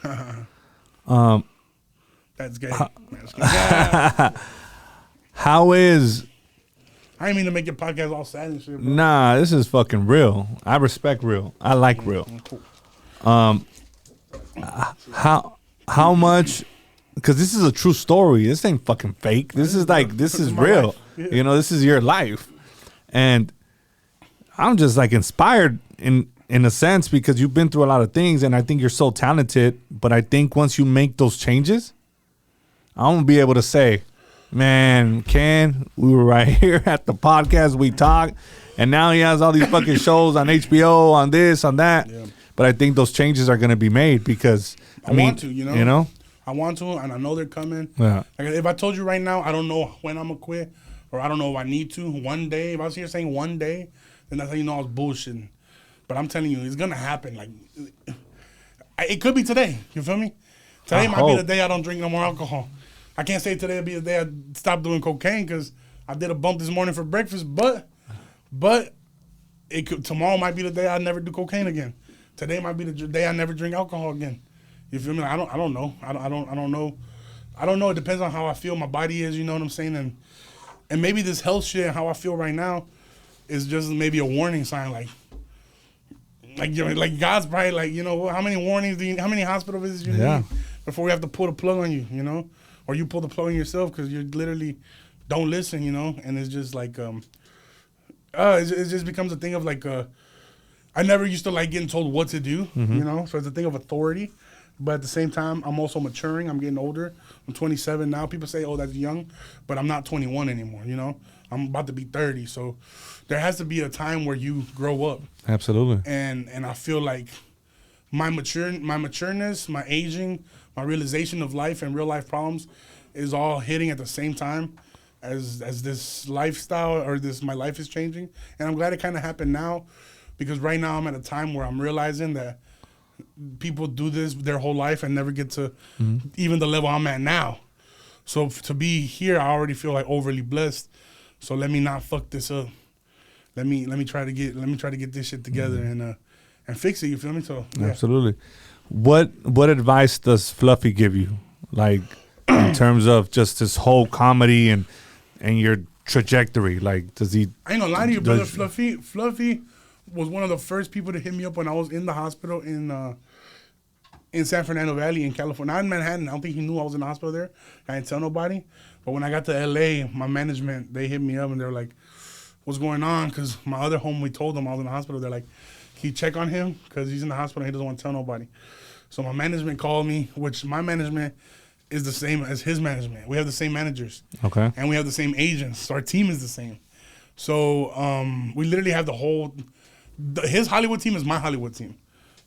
That's gay. How is... I didn't mean to make your podcast all sad and shit, bro. Nah, this is fucking real. I respect real. I like real. Cool. How much... Because this is a true story. This ain't fucking fake. This is real. Yeah. You know, this is your life. And I'm just, like, inspired in a sense, because you've been through a lot of things, and I think you're so talented. But I think once you make those changes, I'm going to be able to say, man, Ken, we were right here at the podcast, we talked, and now he has all these fucking shows on HBO, on this, on that. Yeah. But I think those changes are going to be made, because I mean, want to, you know? I want to, and I know they're coming. Yeah. Like, if I told you right now, I don't know when I'm going to quit, or I don't know if I need to. One day, if I was here saying one day, then that's how you know I was bullshitting. But I'm telling you, it's going to happen. Like, it could be today. You feel me? Today might be the day I don't drink no more alcohol. I can't say today will be the day I stop doing cocaine, because I did a bump this morning for breakfast. But tomorrow might be the day I never do cocaine again. Today might be the day I never drink alcohol again. You feel me? I don't know. I don't know. I don't know. It depends on how I feel my body is. You know what I'm saying? And maybe this health shit, how I feel right now, is just maybe a warning sign. Like God's probably like, you know, how many warnings how many hospital visits do you need before we have to pull the plug on you? You know, or you pull the plug on yourself because you literally don't listen. You know, and it's just like it just becomes a thing of like I never used to like getting told what to do. Mm-hmm. You know, so it's a thing of authority. But at the same time, I'm also maturing. I'm getting older. I'm 27 now. People say, oh, that's young. But I'm not 21 anymore, you know? I'm about to be 30. So there has to be a time where you grow up. Absolutely. And I feel like my matureness, my aging, my realization of life and real life problems is all hitting at the same time as this lifestyle or my life is changing. And I'm glad it kind of happened now, because right now I'm at a time where I'm realizing that people do this their whole life and never get to even the level I'm at now. So to be here, I already feel like overly blessed. So let me not fuck this up. Let me try to get this shit together and fix it. You feel me? So yeah. Absolutely. What advice does Fluffy give you, like in terms of just this whole comedy and your trajectory? Like, does he? I ain't gonna lie to you, brother. Fluffy was one of the first people to hit me up when I was in the hospital in San Fernando Valley in California. Not in Manhattan. I don't think he knew I was in the hospital there. I didn't tell nobody. But when I got to LA, my management, they hit me up and they were like, what's going on? Because my other home, we told them I was in the hospital. They're like, can you check on him? Because he's in the hospital and he doesn't want to tell nobody. So my management called me, which my management is the same as his management. We have the same managers. Okay. And we have the same agents. So our team is the same. So we literally have his Hollywood team is my Hollywood team.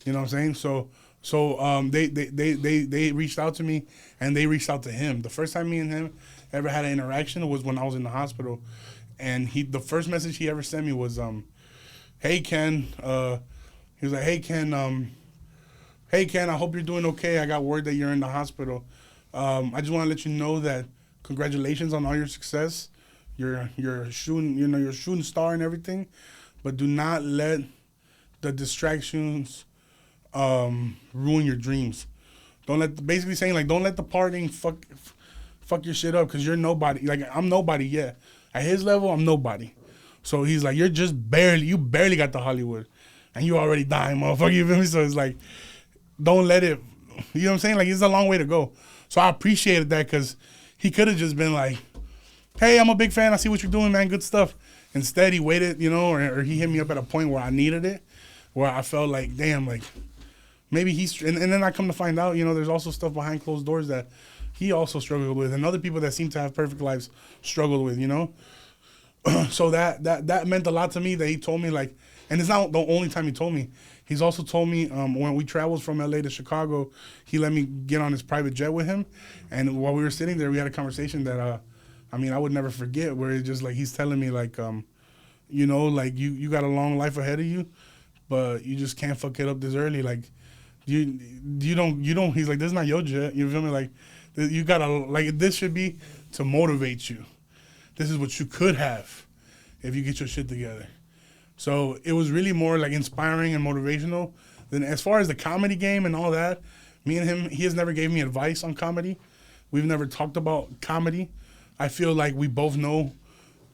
You know what I'm saying? So they reached out to me and they reached out to him. The first time me and him ever had an interaction was when I was in the hospital. And the first message he ever sent me was, hey, Ken. He was like, hey, Ken, I hope you're doing okay. I got word that you're in the hospital. I just want to let you know that congratulations on all your success. You're a shooting star and everything. But do not let the distractions ruin your dreams. Don't let don't let the partying fuck your shit up because you're nobody. Like, I'm nobody yet. At his level, I'm nobody. So he's like, you barely got to Hollywood and you already dying, motherfucker. You feel me? So it's like, don't let it, you know what I'm saying? Like, it's a long way to go. So I appreciated that because he could have just been like, hey, I'm a big fan. I see what you're doing, man. Good stuff. Instead, he waited, or he hit me up at a point where I needed it, where I felt like, damn, like, maybe and then I come to find out, there's also stuff behind closed doors that he also struggled with, and other people that seem to have perfect lives struggled with, So that meant a lot to me that he told me, like, and it's not the only time he told me. He's also told me when we traveled from LA to Chicago, he let me get on his private jet with him, and while we were sitting there, we had a conversation that, I would never forget, where it's just like he's telling me, like, like you got a long life ahead of you, but you just can't fuck it up this early. Like, you don't. He's like, this is not your jet. You feel me? Like, you gotta, like, this should be to motivate you. This is what you could have if you get your shit together. So it was really more like inspiring and motivational. Then as far as the comedy game and all that, me and him, he has never gave me advice on comedy. We've never talked about comedy. I feel like we both know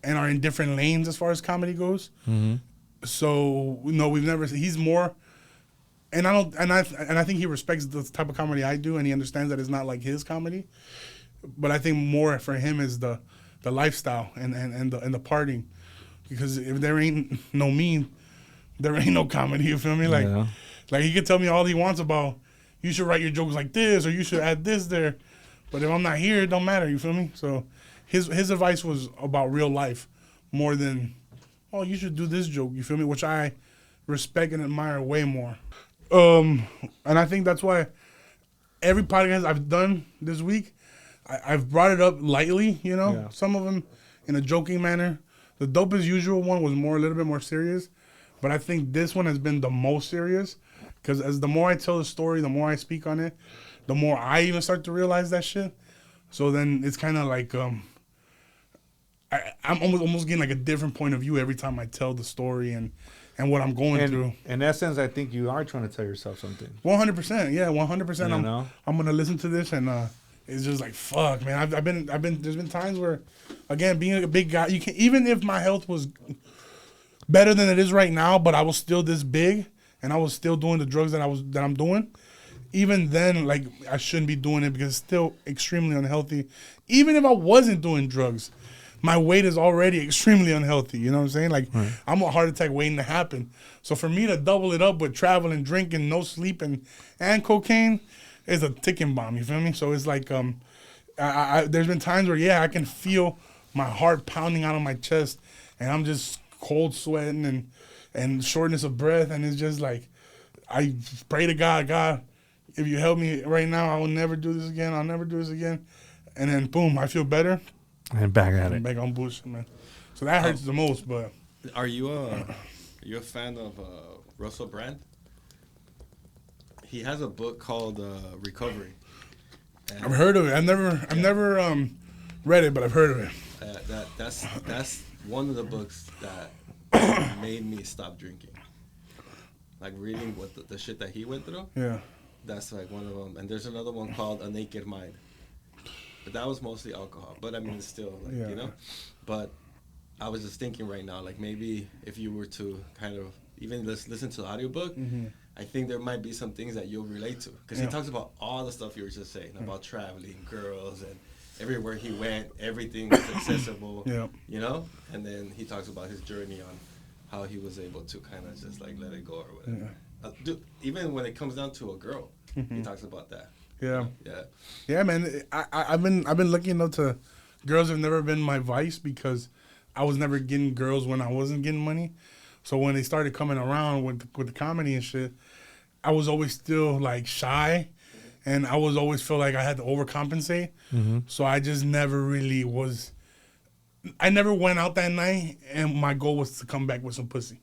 and are in different lanes as far as comedy goes. Mm-hmm. So no, we've never. He's more, and I think he respects the type of comedy I do, and he understands that it's not like his comedy. But I think more for him is the lifestyle and the partying, because if there ain't no me, there ain't no comedy. You feel me? Like, yeah. Like he could tell me all he wants about, you should write your jokes like this or you should add this there, but if I'm not here, it don't matter. You feel me? So his advice was about real life more than, oh, you should do this joke. You feel me? Which I respect and admire way more. And I think that's why every podcast I've done this week, I've brought it up lightly, Yeah. Some of them in a joking manner. The Dope as Usual one was a little bit more serious, but I think this one has been the most serious, because as the more I tell the story, the more I speak on it, the more I even start to realize that shit. So then it's kind of like I'm almost getting like a different point of view every time I tell the story and what I'm going through. In essence, I think you are trying to tell yourself something. 100%, yeah, 100%. I'm gonna listen to this and it's just like, fuck, man. I've been. There's been times where, again, being a big guy, you can, even if my health was better than it is right now, but I was still this big and I was still doing the drugs that I'm doing. Even then, like, I shouldn't be doing it because it's still extremely unhealthy. Even if I wasn't doing drugs, my weight is already extremely unhealthy. You know what I'm saying? Like, right. I'm a heart attack waiting to happen. So for me to double it up with traveling, drinking, no sleeping, and cocaine is a ticking bomb. You feel me? So it's like, there's been times where, I can feel my heart pounding out of my chest, and I'm just cold sweating and shortness of breath, and it's just like, I pray to God, if you help me right now, I will never do this again. I'll never do this again. And then, boom, I feel better. And back at it. Back on bullshit, man. So that hurts the most, but. Are you a fan of Russell Brand? He has a book called Recovery. And I've heard of it. I've never read it, but I've heard of it. That's one of the books that made me stop drinking. Like reading what the shit that he went through. Yeah. That's like one of them. And there's another one called A Naked Mind. But that was mostly alcohol. But I mean, it's still like, you know. But I was just thinking right now, like maybe if you were to kind of even listen to the audiobook, I think there might be some things that you'll relate to. Because he talks about all the stuff you were just saying, about traveling, girls, and everywhere he went, everything was accessible, you know? And then he talks about his journey on how he was able to kind of just like let it go or whatever. Dude, even when it comes down to a girl, he talks about that. Yeah, man. I've been looking up to girls have never been my vice because I was never getting girls when I wasn't getting money. So when they started coming around with the comedy and shit, I was always still like shy, and I was always feel like I had to overcompensate. So I just never really was. I never went out that night, and my goal was to come back with some pussy.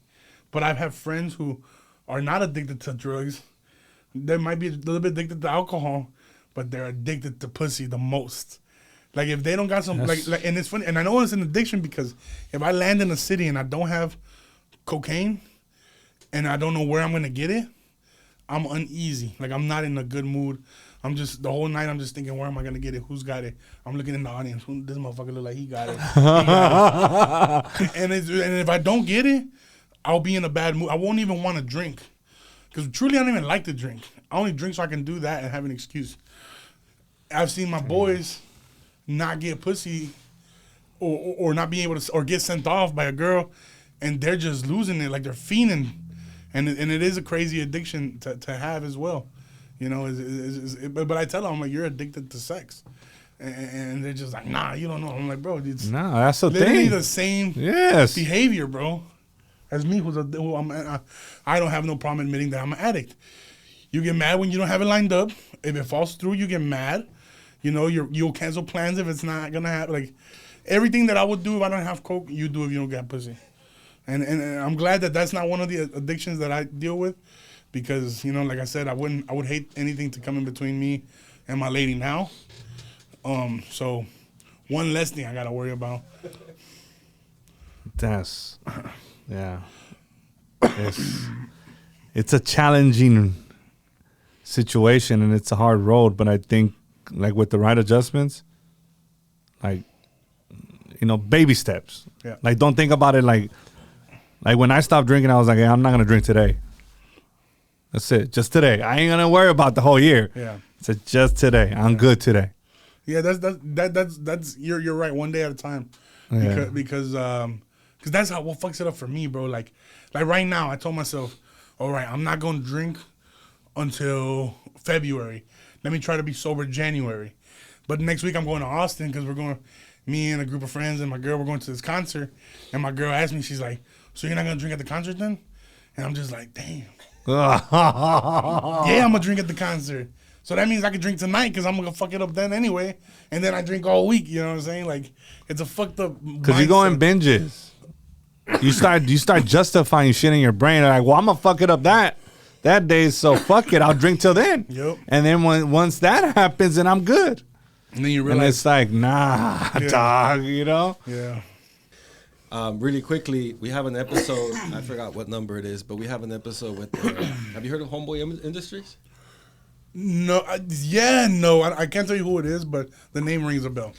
But I've had friends who are not addicted to drugs. They might be a little bit addicted to alcohol, but they're addicted to pussy the most. Like if they don't got some like, and it's funny, and I know it's an addiction because if I land in a city and I don't have cocaine, and I don't know where I'm gonna get it, I'm uneasy. Like I'm not in a good mood. I'm just the whole night. I'm just thinking, where am I gonna get it? Who's got it? I'm looking in the audience. This motherfucker look like he got it. and if I don't get it, I'll be in a bad mood. I won't even want to drink. Because truly, I don't even like to drink. I only drink so I can do that and have an excuse. I've seen my boys not get pussy or not be able to, or get sent off by a girl, and they're just losing it, like they're fiending. And it is a crazy addiction to have as well. You know, but I tell them, I'm like, you're addicted to sex. And they're just like, nah, you don't know. I'm like, bro, it's that's the literally thing. the same behavior, bro. As me, I don't have no problem admitting that I'm an addict. You get mad when you don't have it lined up. If it falls through, you get mad. You know, you'll cancel plans if it's not gonna happen. Like everything that I would do if I don't have coke, you do if you don't get pussy. And I'm glad that that's not one of the addictions that I deal with, because you know, like I said, I would hate anything to come in between me and my lady now. So one less thing I gotta worry about. That's. Yeah, it's a challenging situation and it's a hard road. But I think, like with the right adjustments, like baby steps. Yeah. Like don't think about it like when I stopped drinking, I was like, hey, I'm not gonna drink today. That's it, just today. I ain't gonna worry about the whole year. Yeah. So just today, I'm good today. Yeah, that's you're right. One day at a time. Yeah. Because that's what fucks it up for me, bro. Like right now, I told myself, all right, I'm not going to drink until February. Let me try to be sober January. But next week, I'm going to Austin because me and a group of friends and my girl, we're going to this concert. And my girl asked me, she's like, so you're not going to drink at the concert then? And I'm just like, damn. Yeah, I'm going to drink at the concert. So that means I can drink tonight because I'm going to fuck it up then anyway. And then I drink all week, you know what I'm saying? Like, it's a fucked up because you go in binges. You start justifying shit in your brain. Like, well, I'm gonna fuck it up that day, so fuck it. I'll drink till then. Yep. And then once that happens, then I'm good. And then you realize, and it's like, nah, dog. You know? Yeah. Really quickly, we have an episode. I forgot what number it is, but we have an episode with. Have you heard of Homeboy Industries? No. I can't tell you who it is, but the name rings a bell.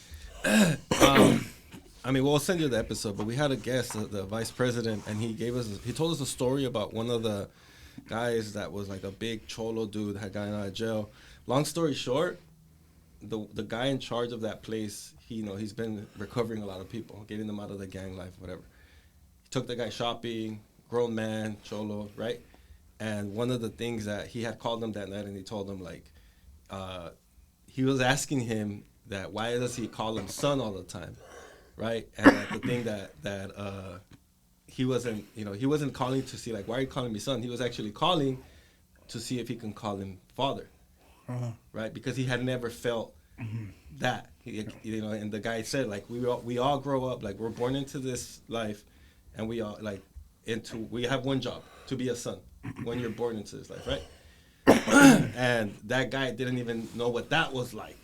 I mean, we'll send you the episode, but we had a guest, the vice president, and he told us a story about one of the guys that was like a big cholo dude that had gotten out of jail. Long story short, the guy in charge of that place, he's been recovering a lot of people, getting them out of the gang life, whatever. He took the guy shopping, grown man, cholo, right? And one of the things that he had called him that night, and he told him like, he was asking him that why does he call him son all the time? Right, and the thing that he wasn't calling to see like, why are you calling me son? He was actually calling to see if he can call him father, right? Because he had never felt that, And the guy said like, we all grow up, like we're born into this life, and we all we have one job, to be a son when you're born into this life, right? And that guy didn't even know what that was like,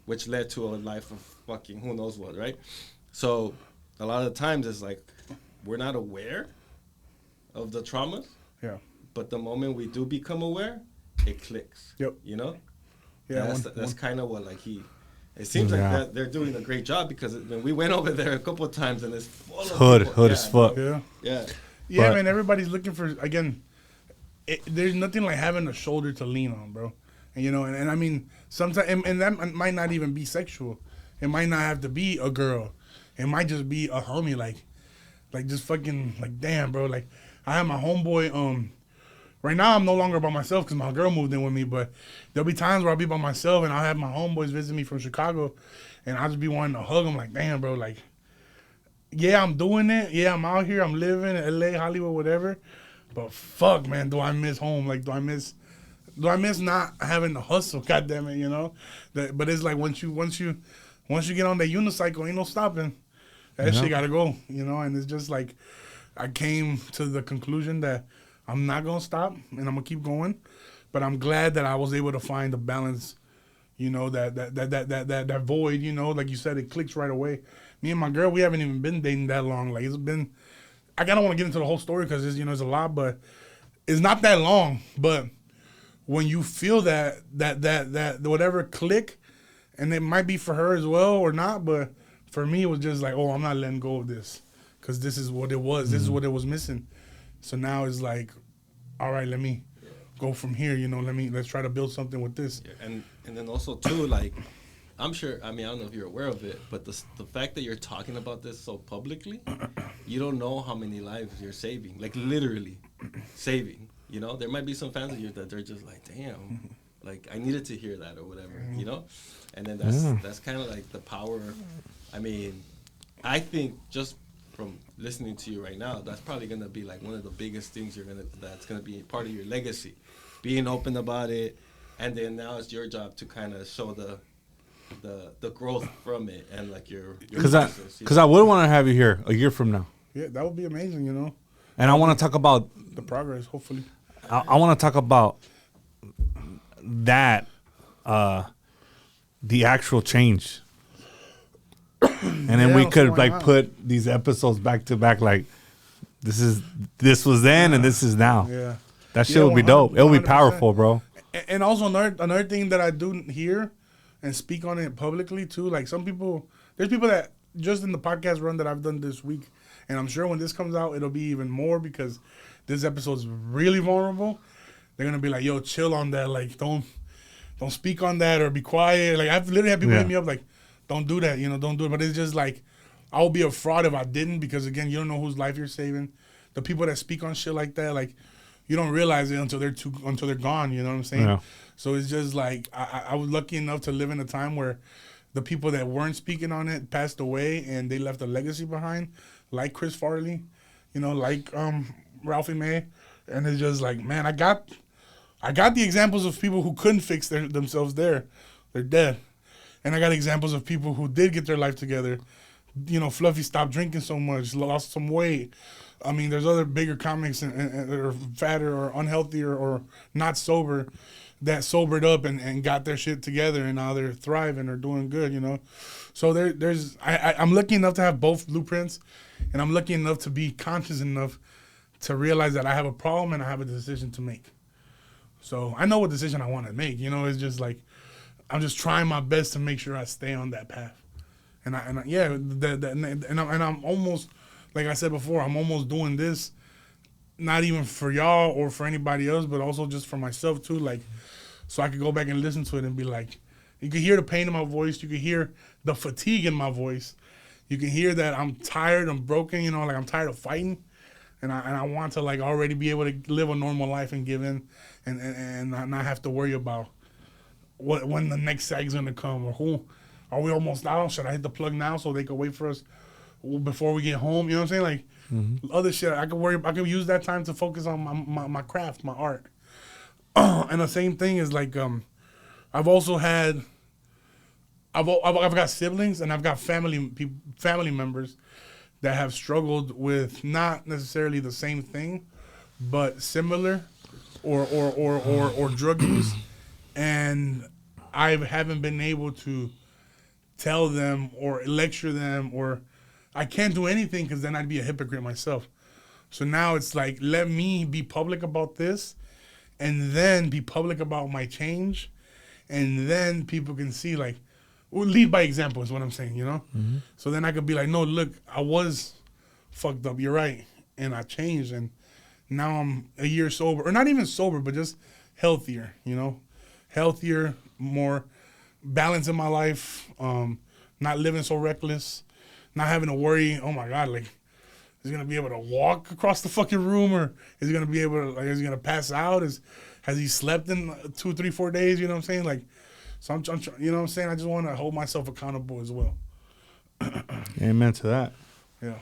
which led to a life of fucking who knows what, right? So a lot of times it's like we're not aware of the traumas, Yeah. but the moment we do become aware, it clicks. Yep. You know? Yeah. That's kind of what it seems like that they're doing a great job, because when we went over there a couple of times and it's full of Hood as fuck. Yeah. Yeah. Yeah, But- man. Everybody's looking for, again, there's nothing like having a shoulder to lean on, bro. And, you know, and I mean, sometimes, and that might not even be sexual. It might not have to be a girl. It might just be a homie, like just fucking, like, damn, bro. Like, I have my homeboy, right now I'm no longer by myself because my girl moved in with me, but there'll be times where I'll be by myself and I'll have my homeboys visit me from Chicago, and I'll just be wanting to hug them, like, damn, bro, like, yeah, I'm doing it. Yeah, I'm out here. I'm living in LA, Hollywood, whatever. But fuck, man, do I miss home? Like, do I miss not having to hustle? God damn it, you know. But it's like once you get on that unicycle, ain't no stopping. That shit gotta go, you know. And it's just like I came to the conclusion that I'm not gonna stop and I'm gonna keep going. But I'm glad that I was able to find the balance, you know, that void, you know, like you said, it clicks right away. Me and my girl, we haven't even been dating that long. Like, it's been, I don't want to get into the whole story because it's, you know, it's a lot, but it's not that long. But when you feel that whatever click, and it might be for her as well or not, but for me, it was just like, oh, I'm not letting go of this because this is what it was. This is what it was missing. So now it's like, all right, let me go from here. You know, let's try to build something with this. Yeah, and then also too, like, I'm sure, I mean, I don't know if you're aware of it, but the fact that you're talking about this so publicly, you don't know how many lives you're saving, like literally saving, you know? There might be some fans of yours that they're just like, damn, like, I needed to hear that or whatever, you know? And then that's kind of like the power. I mean, I think just from listening to you right now, that's probably going to be like one of the biggest things that's going to be part of your legacy, being open about it. And then now it's your job to kind of show the growth from it and like your Because I would want to have you here a year from now, Yeah, that would be amazing, you know, and I want to talk about the progress, hopefully. I want to talk about that, the actual change, and then Yeah, we so could why like not? put these episodes back to back. Like this was then and this is now. Yeah. That shit Yeah, would be 100%, dope. It would be 100%. powerful, bro. And also another thing that I do hear and speak on it publicly too, like there's people that just in the podcast run that I've done this week, and I'm sure when this comes out, it'll be even more because this episode's really vulnerable. They're gonna be like, yo, chill on that, like don't speak on that or be quiet. Like I've literally had people hit me up like, don't do that, you know, don't do it. But it's just like, I would be a fraud if I didn't, because again, you don't know whose life you're saving. The people that speak on shit like that, like, you don't realize it until they're gone. You know what I'm saying? Yeah. So it's just like I was lucky enough to live in a time where the people that weren't speaking on it passed away and they left a legacy behind, like Chris Farley, you know, like Ralphie May, and it's just like, man, I got the examples of people who couldn't fix themselves there, they're dead, and I got examples of people who did get their life together. You know, Fluffy stopped drinking so much, lost some weight. I mean, there's other bigger comics and that are fatter or unhealthy or not sober that sobered up and got their shit together, and now they're thriving or doing good, you know. So I'm lucky enough to have both blueprints, and I'm lucky enough to be conscious enough to realize that I have a problem and I have a decision to make. So I know what decision I want to make, you know. It's just like I'm just trying my best to make sure I stay on that path. And I'm almost, like I said before, I'm almost doing this, not even for y'all or for anybody else, but also just for myself too. Like, so I could go back and listen to it and be like, you can hear the pain in my voice, you can hear the fatigue in my voice, you can hear that I'm tired, I'm broken, you know, like I'm tired of fighting, and I want to like already be able to live a normal life and give in, and not have to worry about when the next sag's gonna come or who. Are we almost out? Should I hit the plug now so they could wait for us before we get home? You know what I'm saying? Like, other shit. I could use that time to focus on my craft, my art. And the same thing is like, I've also had, I've got siblings and I've got family members that have struggled with not necessarily the same thing, but similar. or drug use, and I haven't been able to tell them or lecture them, or I can't do anything because then I'd be a hypocrite myself. So now it's like, let me be public about this, and then be public about my change, and then people can see, like, well, lead by example is what I'm saying, you know? Mm-hmm. So then I could be like, no, look, I was fucked up, you're right, and I changed, and now I'm a year sober, or not even sober, but just healthier, you know? Healthier, more balance in my life, not living so reckless, not having to worry, oh my God, like, is he gonna be able to walk across the fucking room, or is he gonna be able to, like, is he gonna pass out? Has he slept in 2, 3, 4 days? You know what I'm saying? Like, so I'm you know what I'm saying? I just want to hold myself accountable as well. Amen to that. Yeah.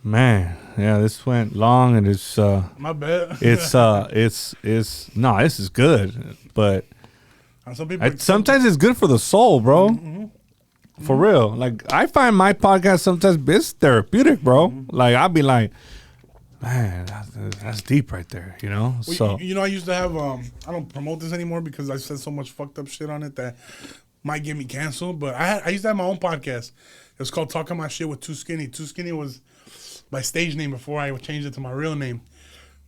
Man, yeah, this went long, and it's my bad. it's no, this is good, but some people sometimes it's good for the soul, bro. Mm-hmm. For real. Like, I find my podcast sometimes it's therapeutic, bro. Mm-hmm. Like, I'll be like, man, that's deep right there, you know? Well, so you know, I used to have I don't promote this anymore because I said so much fucked up shit on it that might get me canceled, but I used to have my own podcast. It was called Talking My Shit with Too Skinny. Too Skinny was my stage name before I changed it to my real name.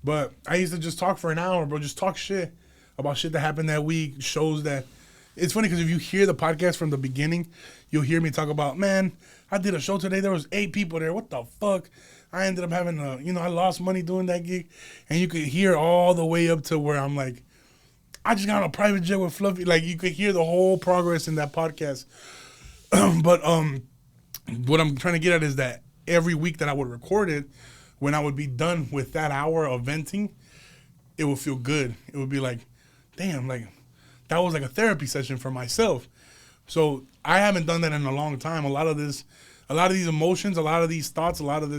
But I used to just talk for an hour, bro, just talk shit about shit that happened that week, shows that. It's funny because if you hear the podcast from the beginning, you'll hear me talk about, man, I did a show today. There was 8 people there. What the fuck? I ended up having I lost money doing that gig. And you could hear all the way up to where I'm like, I just got on a private jet with Fluffy. Like, you could hear the whole progress in that podcast. But what I'm trying to get at is that every week that I would record it, when I would be done with that hour of venting, it would feel good. It would be like, damn, like, that was like a therapy session for myself. So I haven't done that in a long time. A lot of these emotions, a lot of these thoughts, a lot of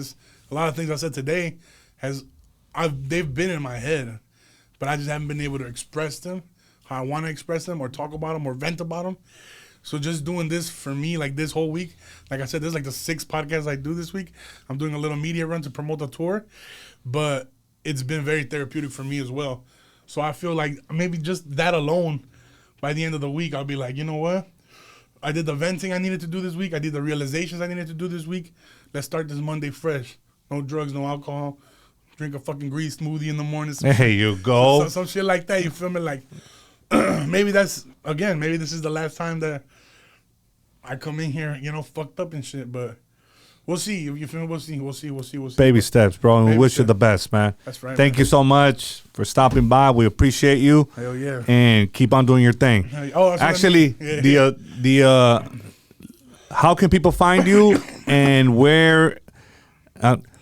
things I said today they've been in my head, but I just haven't been able to express them how I want to express them, or talk about them, or vent about them. So just doing this for me, like this whole week, like I said, this is like the 6th podcast I do this week. I'm doing a little media run to promote the tour, but it's been very therapeutic for me as well. So I feel like maybe just that alone, by the end of the week, I'll be like, you know what? I did the venting I needed to do this week. I did the realizations I needed to do this week. Let's start this Monday fresh. No drugs, no alcohol. Drink a fucking green smoothie in the morning. There you go. Some shit like that. You feel me? Like, maybe this is the last time that I come in here, fucked up and shit. But we'll see. You feel me? We'll see. Baby steps, bro. And we wish you the best, man. That's right. Thank you so much for stopping by. We appreciate you. Hell yeah. And keep on doing your thing. Actually, how can people find you, and where?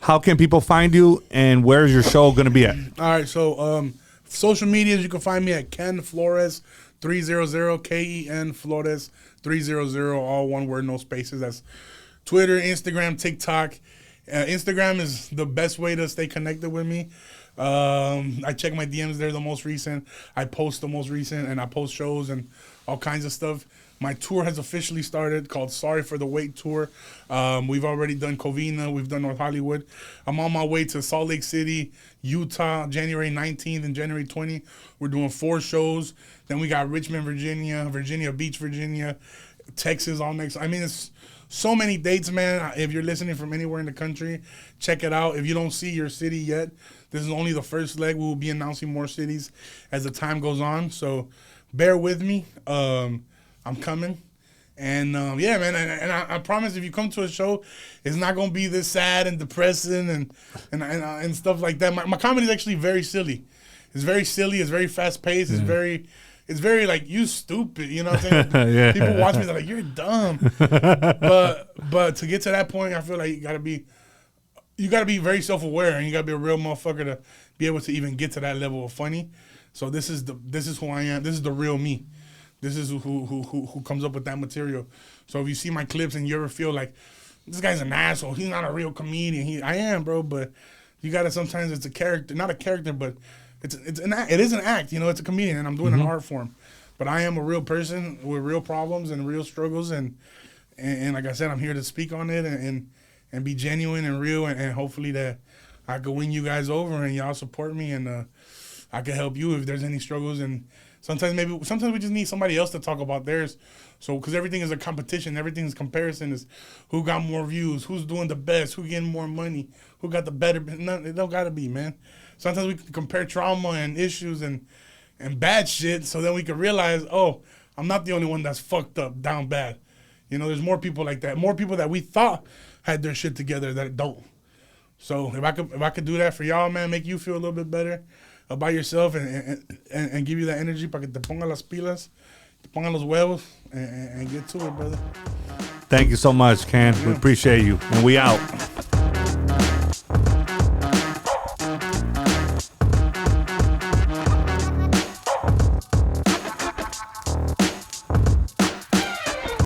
How can people find you, and where's your show going to be at? All right, so social medias, you can find me at Ken Flores 300, Ken Flores 300, all one word, no spaces. That's Twitter, Instagram, TikTok. Instagram is the best way to stay connected with me. I check my DMs there, the most recent. I post the most recent, and I post shows and all kinds of stuff. My tour has officially started, called Sorry for the Wait Tour. We've already done Covina. We've done North Hollywood. I'm on my way to Salt Lake City, Utah, January 19th and January 20th. We're doing 4 shows. Then we got Richmond, Virginia Beach, Virginia, Texas all next. I mean, it's so many dates, man. If you're listening from anywhere in the country, check it out. If you don't see your city yet, this is only the first leg. We will be announcing more cities as the time goes on. So bear with me. I'm coming. And yeah, man, and I promise if you come to a show, it's not gonna be this sad and depressing and stuff like that. My comedy is actually very silly. It's very silly. It's very fast paced. Yeah. It's very like, you stupid. You know what I'm saying? Yeah. People watch me, they're like, you're dumb. but to get to that point, I feel like you gotta be very self aware, and you gotta be a real motherfucker to be able to even get to that level of funny. So this is who I am. This is the real me. This is who comes up with that material. So if you see my clips and you ever feel like, this guy's an asshole, he's not a real comedian. I am, bro, but you gotta, sometimes it's a character, not a character, but it is an act, it's a comedian, and I'm doing an art form. But I am a real person with real problems and real struggles, and like I said, I'm here to speak on it and be genuine and real, and hopefully that I can win you guys over and y'all support me, and I can help you if there's any struggles. And sometimes we just need somebody else to talk about theirs. So, because everything is a competition, everything's comparison is who got more views, who's doing the best, who getting more money, who got the better. None, it don't gotta be, man. Sometimes we can compare trauma and issues and bad shit, so then we can realize, oh, I'm not the only one that's fucked up, down bad. You know, there's more people like that, more people that we thought had their shit together that don't. So if I could do that for y'all, man, make you feel a little bit better about yourself and give you that energy para que te ponga las pilas, te ponga los huevos, and get to it, brother. Thank you so much, Ken. We appreciate you. And we out.